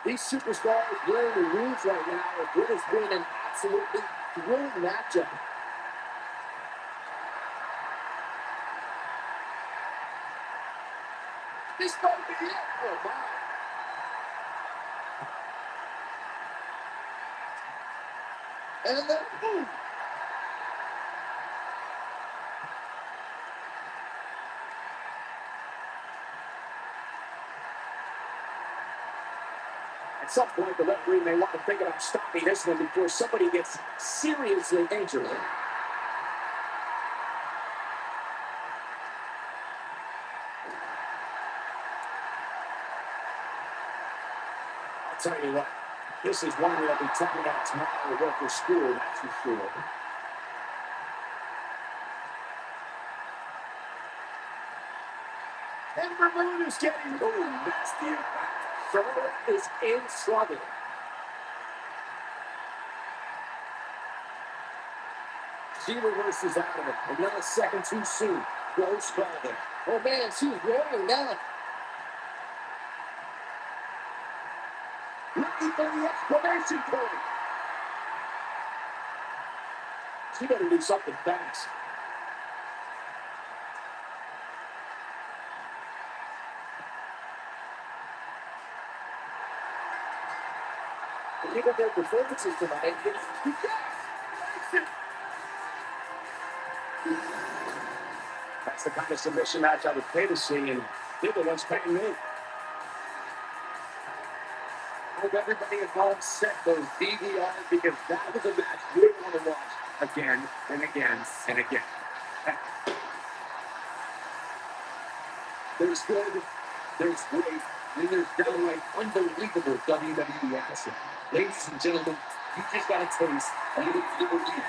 These superstars wearing the rings right now. It has been an absolutely thrilling matchup. This might be it. Oh, my. And then, boom. At some point, the referee may want to think about stopping this one before somebody gets seriously injured. I'll tell you what, this is one we'll be talking about tomorrow to work for school, that's for sure. And Ramon is getting nasty impact. Charlotte is in trouble. She reverses out of it. Another second too soon. Goes Charlotte. Oh man, she's rolling now. Looking for the exclamation point. She better do something fast. Even their performances tonight, That's the kind of submission match I would pay to see, and they're the ones paying me. I hope everybody at home set those DVRs because that was a match we want to watch again and again and again. There's good, there's great, and there's downright unbelievable WWE action. Ladies and gentlemen, you just got a taste of the WWE.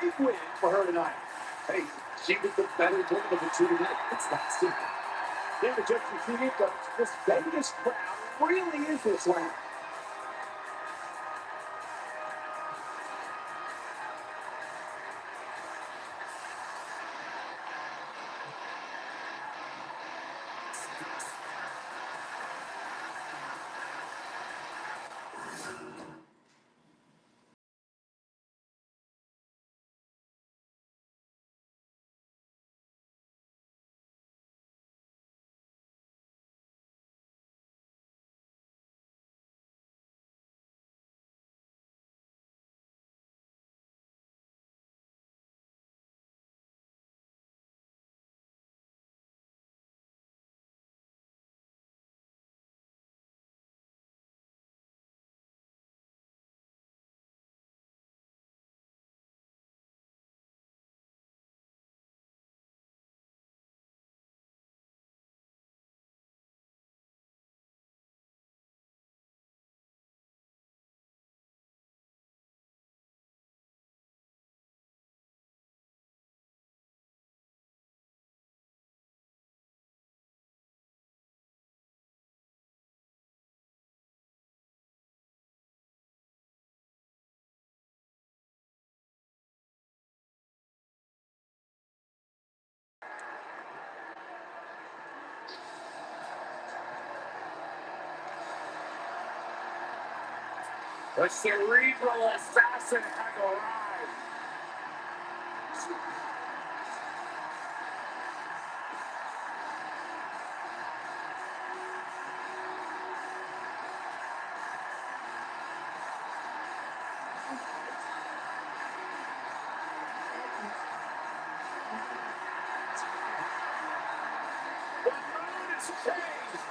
Big win for her tonight. Hey, she was the better woman of the two tonight. It's that simple. Never just repeated, but this Vegas crowd really is this land. The cerebral assassin has arrived. The mood has changed.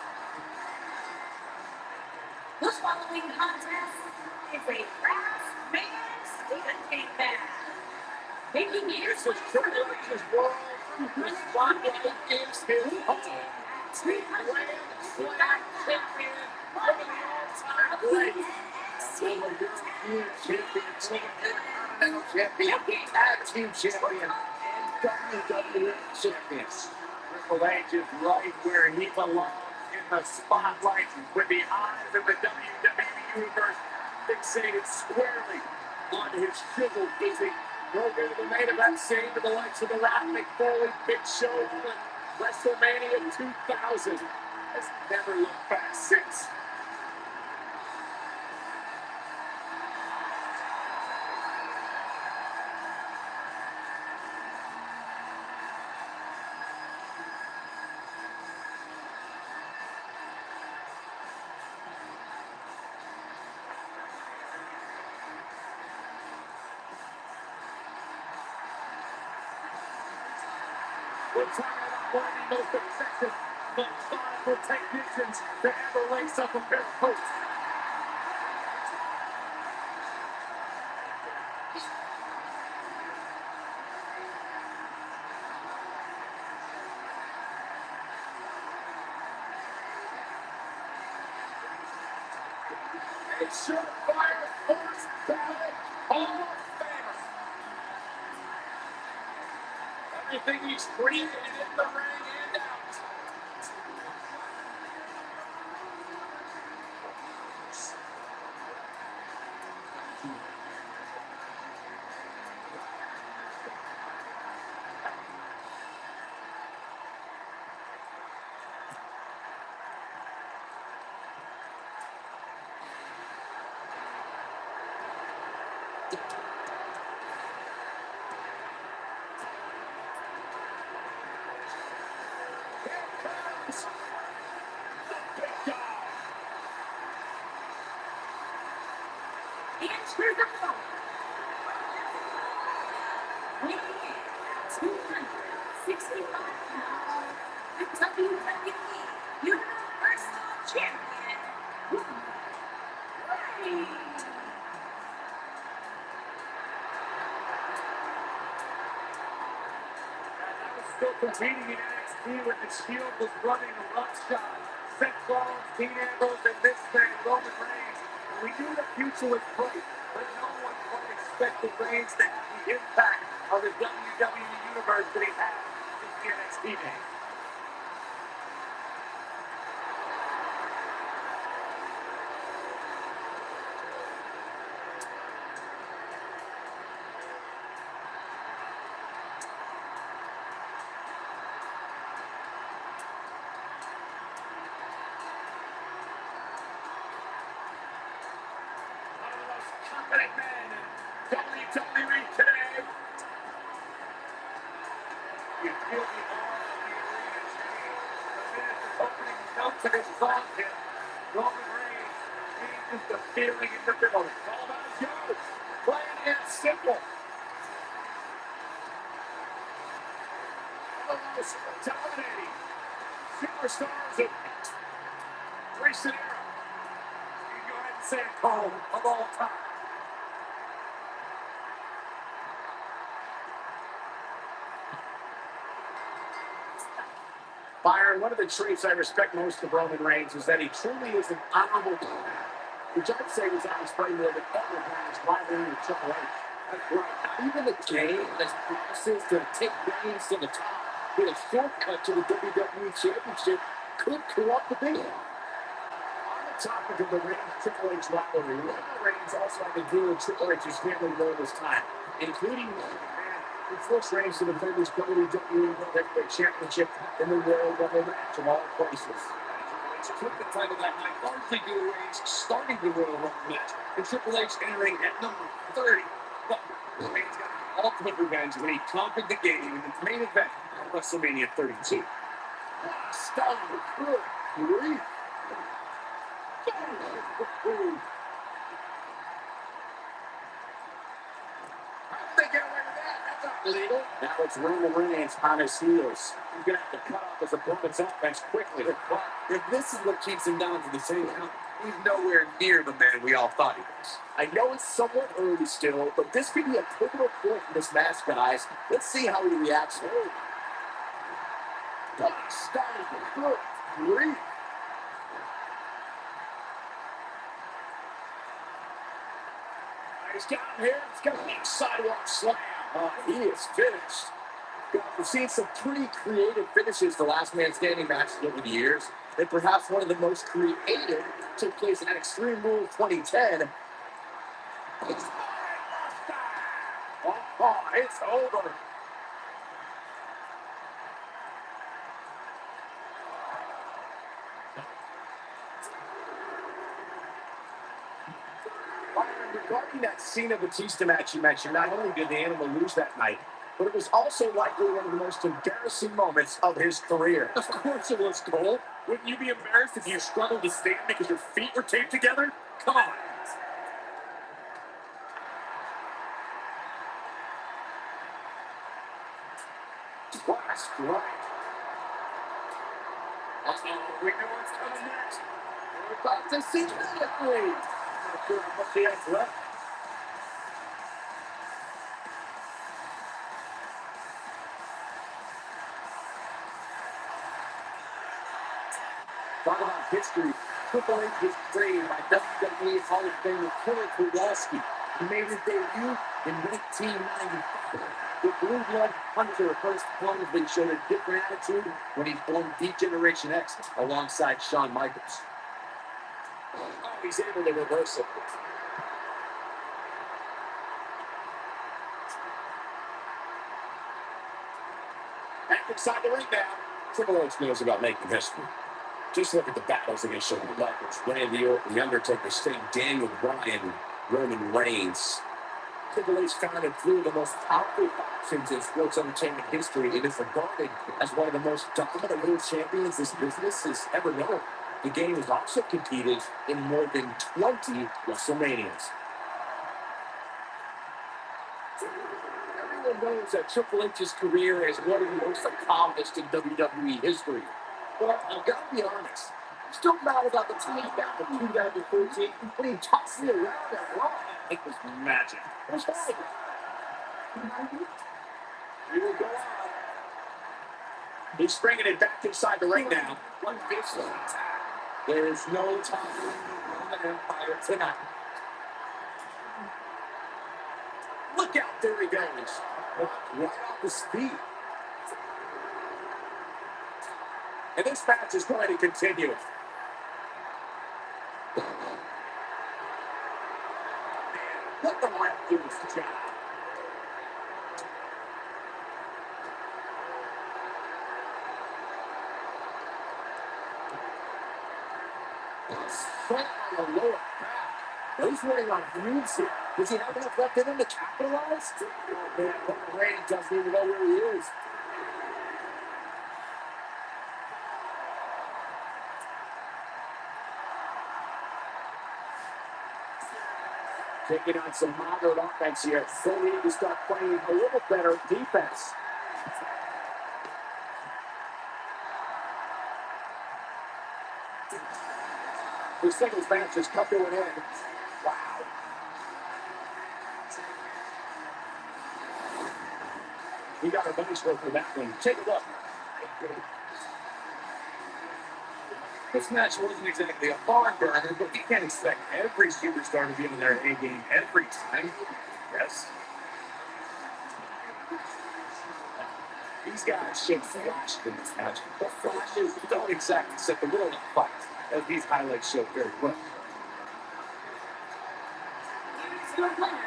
The following contest is a brass man standing match. Making his This is Triple H's world. The spotlight is his home. The Grand Slam champion of the all-time great. Former European champion, Intercontinental champion, tag team champion, and WWE champion. Triple H is right where he belongs in the spotlight with the eyes of the WWE Universe fixated squarely on his chiseled physique. We'll go to the main event scene with the likes of the Rock, Mick Foley, Big Show, and WrestleMania 2000. Has never looked back since. We're talking about one of the most effective, methodical technicians to ever lace up a pair of boots. A surefire force ballot Hall of Famer. Everything he's created in the ring and out. Here's the phone. Weighing in at 265 pounds, the WWE Universal Champion, Reigns. I was still competing in NXT when the Shield was running a roughshod. Seth Rollins, Dean Ambrose, and this man, Roman Reigns. We knew the future was bright, but no one quite expected Reigns to have the impact on the WWE Universe that he had since the NXT days. One of the most confident men in WWE today. You feel the aura of the arena change. The minute the opening notes of his song hit, Roman Reigns changes the feeling in the building. It's all about his yards. Plain and simple. One of the most dominating superstars of recent era. You can go ahead and say it, Cole, of all time. Byron, one of the traits I respect most of Roman Reigns is that he truly is an honorable man, which I'd say was on display more than ever during his rivalry with Triple H. That's right. Even the game has promises to take Reigns to the top with a shortcut to the WWE Championship could corrupt the big. On the topic of the Reigns-Triple H rivalry, Roman Reigns also had to deal with Triple H's family role this time, including who forced Reigns to defend his WWE World Heavyweight Championship in the Royal Rumble match of all places. Reigns took the title that night largely due to Reigns starting the Royal Rumble match and Triple H entering at number 30. But Reigns got the ultimate revenge when he conquered the game in the main event of WrestleMania 32. Stop it. Good. They get away with that. That's not illegal. Now it's Roman Reigns on his heels. He's going to have to cut off his opponent's offense quickly. But if this is what keeps him down to the same count, he's nowhere near the man we all thought he was. I know it's somewhat early still, but this could be a pivotal point in this match, guys. Let's see how he reacts. Starting good. Great. He's got him here. He's got a big sidewalk slam. He is finished. We've seen some pretty creative finishes the last man standing matches over the years. And perhaps one of the most creative took place at Extreme Rules 2010. It's over. Regarding that Cena Batista match you mentioned, not only did the Animal lose that night, but it was also likely one of the most embarrassing moments of his career. Of course it was, Cole. Wouldn't you be embarrassed if you struggled to stand because your feet were taped together? Come on. Last right. We know what's coming next. We're about to see the three. I'm not sure how much he has left. Talk about history. Triple H was trained by WWE Hall of Famer Killer Kowalski. He made his debut in 1995. The Blue Blood Hunter first probably showed a different attitude when he formed D-Generation X alongside Shawn Michaels. Oh, he's able to reverse it. Back inside the ring now. Triple H knows about making history. Just look at the battles against Shawn Michaels, Randy Orton, The Undertaker, Sting, Daniel Bryan, Roman Reigns. Triple H founded three of the most powerful factions in sports entertainment history and is regarded as one of the most dominant world champions this business has ever known. The game has also competed in more than 20 WrestleManias. Everyone knows that Triple H's career is one of the most accomplished in WWE history. But I've got to be honest, I'm still mad about the time back in 2014 when he tossed me around at Raw. It was magic. It was fine. He will go on. He's bringing it back inside the ring now. One vicious attack. There is no time for the Roman Empire tonight. Look out, there he goes. Right off the speed. And this match is going to continue. Let the ref do his job. Straight on the lower back. Now he's running on fumes here. Does he have enough left in him to capitalize? Oh man, Ray doesn't even know where he is. Taking on some moderate offense here. So we need to start playing a little better defense. The singles match has come to an end. Wow. He got a money's worth for that one. Take a look. This match wasn't exactly a barn burner, but you can't expect every superstar to be in their A game every time. Yes. These guys should flash in this match. The flashes don't exactly set the world on fire, as these highlights show very well. Here's your winner,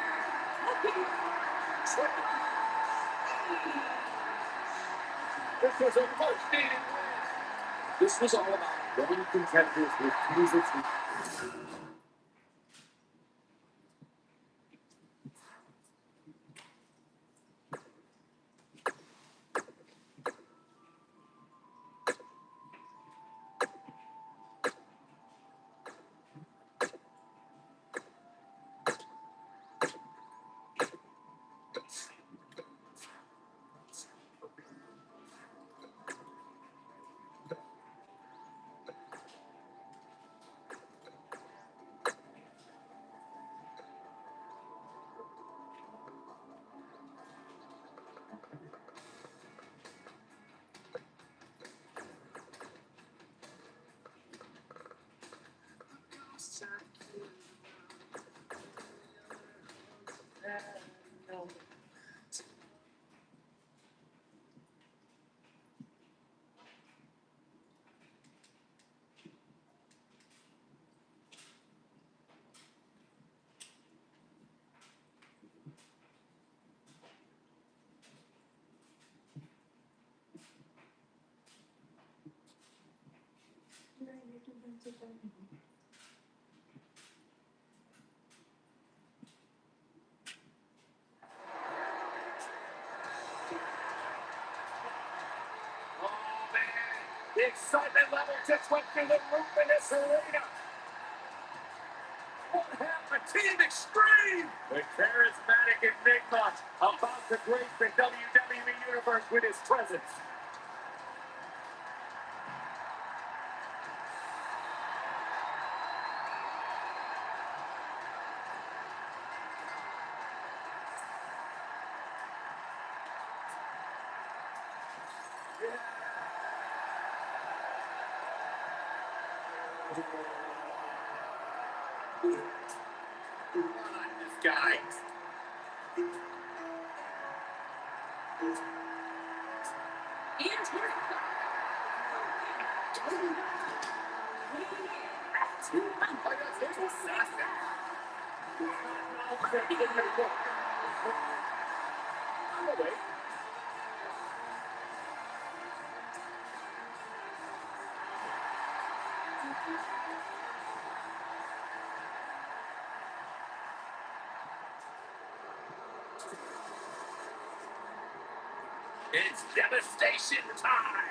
This was a first-dating win. This was all about one contenders with music. Oh, man. The excitement level just went through the roof in this arena. What happened? Team Extreme! The charismatic enigma about to grace the WWE Universe with his presence. This guy. and his It's devastation time!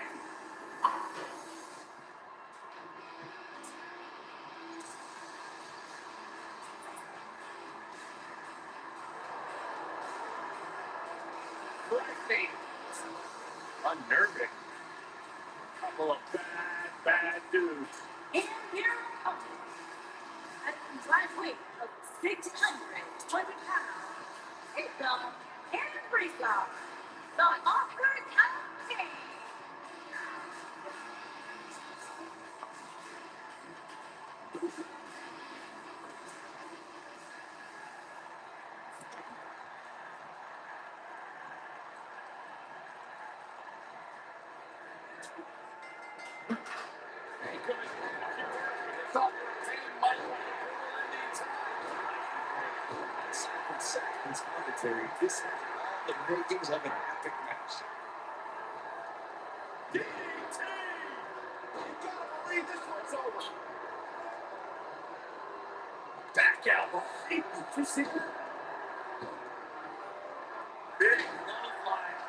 Frightening. Unnerving. Couple of bad dudes. And here comes at a live weight of 620 pounds. It's the Henry Star, the unforgettable. Seconds commentary. This is all the makings of an epic match. DDT! You gotta believe this one's over. Back elbow. You see that? Big nullified.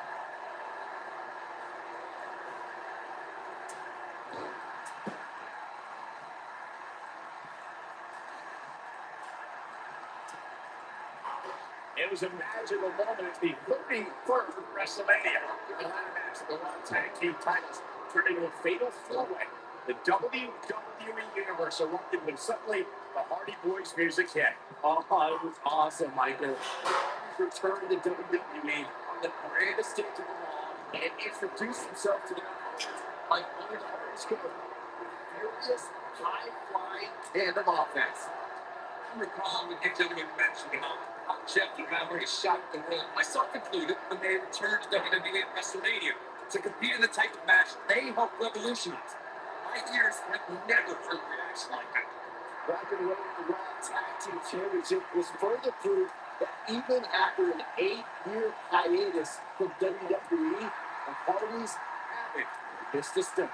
It was a magical moment at the 31st WrestleMania. The ladder match of the Raw Tag Team titles turned into a fatal four-way. The WWE Universe erupted when suddenly the Hardy Boys music hit. Oh, it was awesome, Michael. Returned to WWE on the grandest stage of them all and introduced himself to the audience like only the Hardys could. Furious, high-flying tandem offense. I recall when you gentlemen mentioned how Jeff and Valerie shocked the world, myself included, when they returned to WWE at WrestleMania to compete in the type of match they helped revolutionize. My ears have never heard a reaction like that. Walking away with the Raw Tag Team Championship was further proof that even after an 8-year hiatus from WWE, the Hardys haven't missed a step.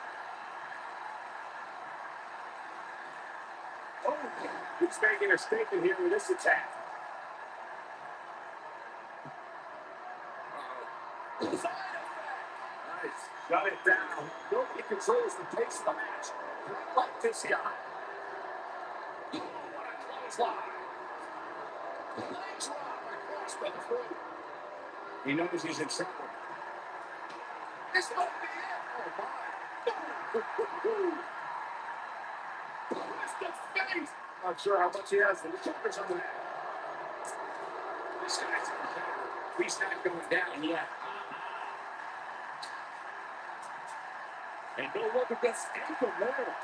Oh, he's making a statement here with this attack. Nice. Shut it down. Nobody controls the pace of the match like this guy. Oh, what a clothesline. Legs drop across the throat. He knows he's in trouble. This might be it. Oh, my. Twist of fate. Not sure how much he has for the shoulders on the net. This guy's a competitor. He's not going down yet. And no look at this ankle there.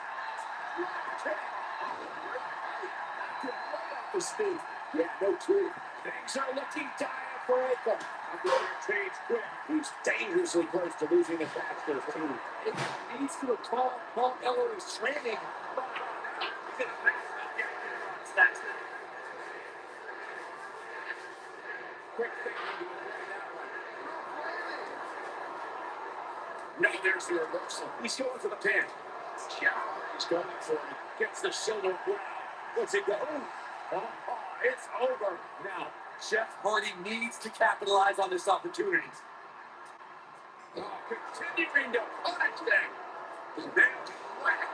The speed. Yeah, no kidding. Things are looking dire for Aikman. I'm going to change quick. He's dangerously close to losing his match to the team. It needs to have called Paul Eller's training. Quick thinking to avoid that one. No, there's the reversal. He's going for the pin. Yeah, he's going for it. Gets the shoulder grab. What's it go? Oh, it's over. Now, Jeff Hardy needs to capitalize on this opportunity. Continuing to punish them. Then whack.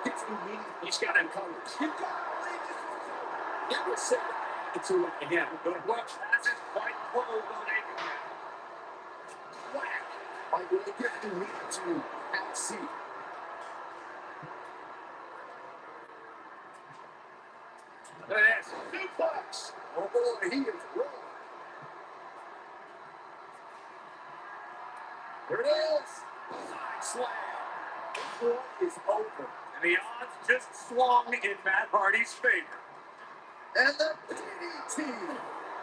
Gets the knee. He's got him covered. You gotta believe this was over. Never said attitude again. But watch, that's his quite close on Aikman. Whack. I really get the knee to have a seat. That's suplex. Oh boy, he is rolling. There it is. Side slam. This one is over. And the odds just swung in Matt Hardy's favor. And the DDT.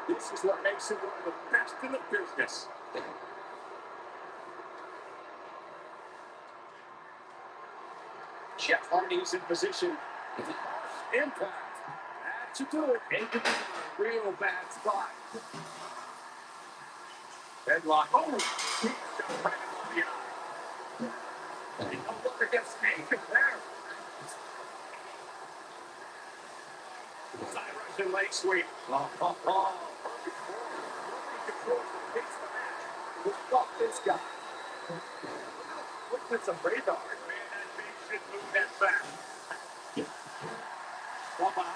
This is what makes him one of the best in the business. Jeff Hardy's in position. Impact. That should do it. It could be a real bad spot. Headlock. Oh, he's just right on the eye. And no look against Aikman there. Side Russian leg sweep. Oh. Nobody controls the pace of the match. Look up this guy. Look at some radar. Man, that thing should move that fast. From behind.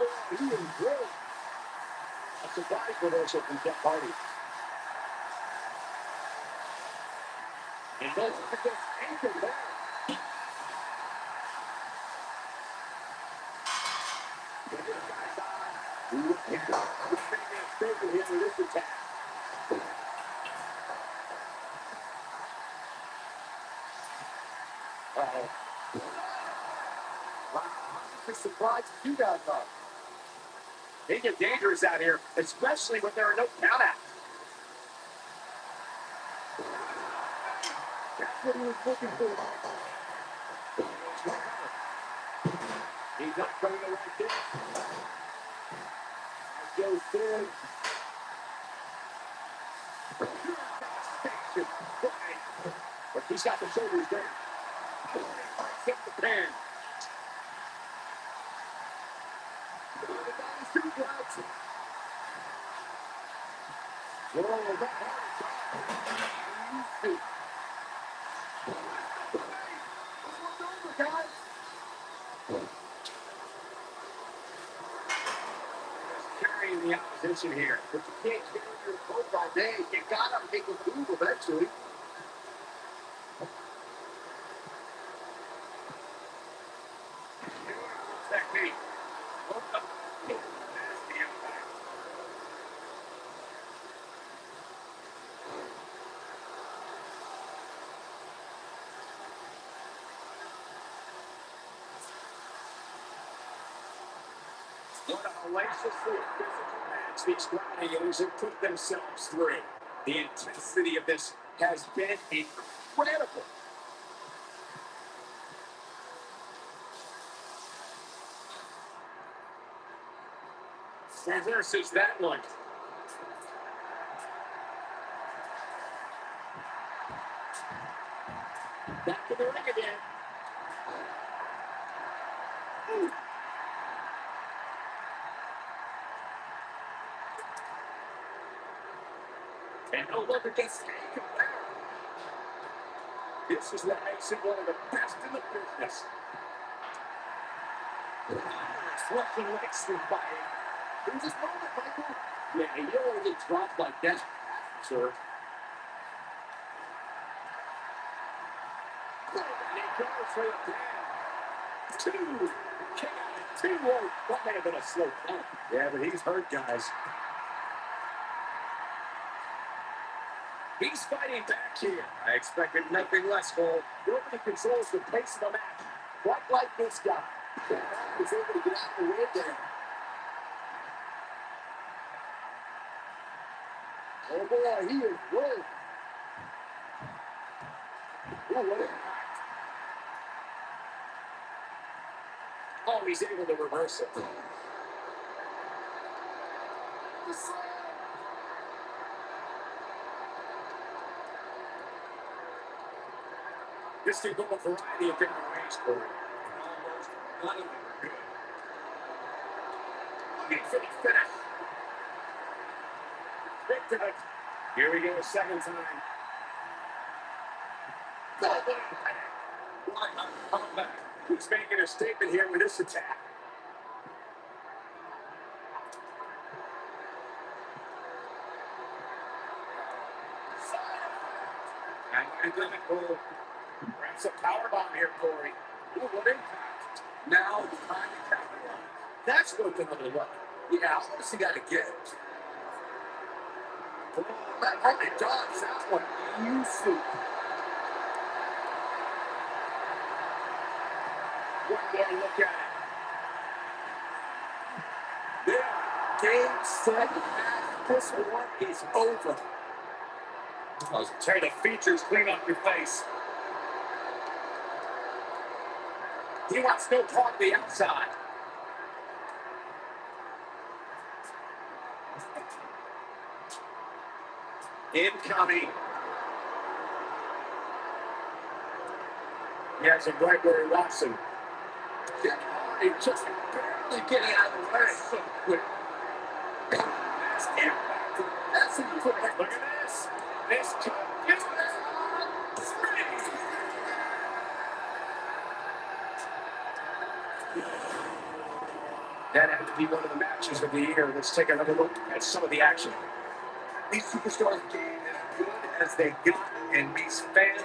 Oh, he is great. surprise reversal from Jeff Hardy. And those are just anchored there. I'm surprised you guys are. They get dangerous out here, especially when there are no countouts. That's what he was looking for. He's not coming to right there. Joe Sid. But he's got the shoulders there. Hit the pan. Carrying the opposition here. But you can't carry your boat all day. You gotta make a move eventually. Technique. What a hellaciously physical match these gladiators have put themselves through. The intensity of this has been incredible. Reverses that one. Back to the ring again. And no look against Hank there. This is what makes him one of the best in the business. Flushing legs through fighting. There's this moment, Michael. Yeah, you don't want to get dropped like that, sir. And he goes for the pin. Two. Kick out. Two more. That may have been a slow count. Yeah, but he's hurt, guys. He's fighting back here. I expected nothing less, Cole. Nobody controls the pace of the match quite like this guy. He's able to get out of the way there. Oh boy, he is rolling. Oh, what a... Oh, he's able to reverse it. This can go a variety of different ways for him. Almost none of them are good. Looking for the finish. Victor. Here we go, second time. Coming back. He's making a statement here with this attack. And then it will grabs a powerbomb here, Corey. Ooh, what impact. Now, time to capitalize. That's what the other way. Yeah, I honestly got to get it. Oh, that only dodged that one. You see. One more look at it. Yeah. Game, set, match. This one is over. Tear the features clean up your face. He wants no part of the outside. Incoming. He has him right where he wants him. It's just barely getting out of the way so quick. That's impact. That's impact. Look at this. This could get That had to be one of the matches of the year. Let's take another look at some of the action. These superstars game as good as they got, and these fans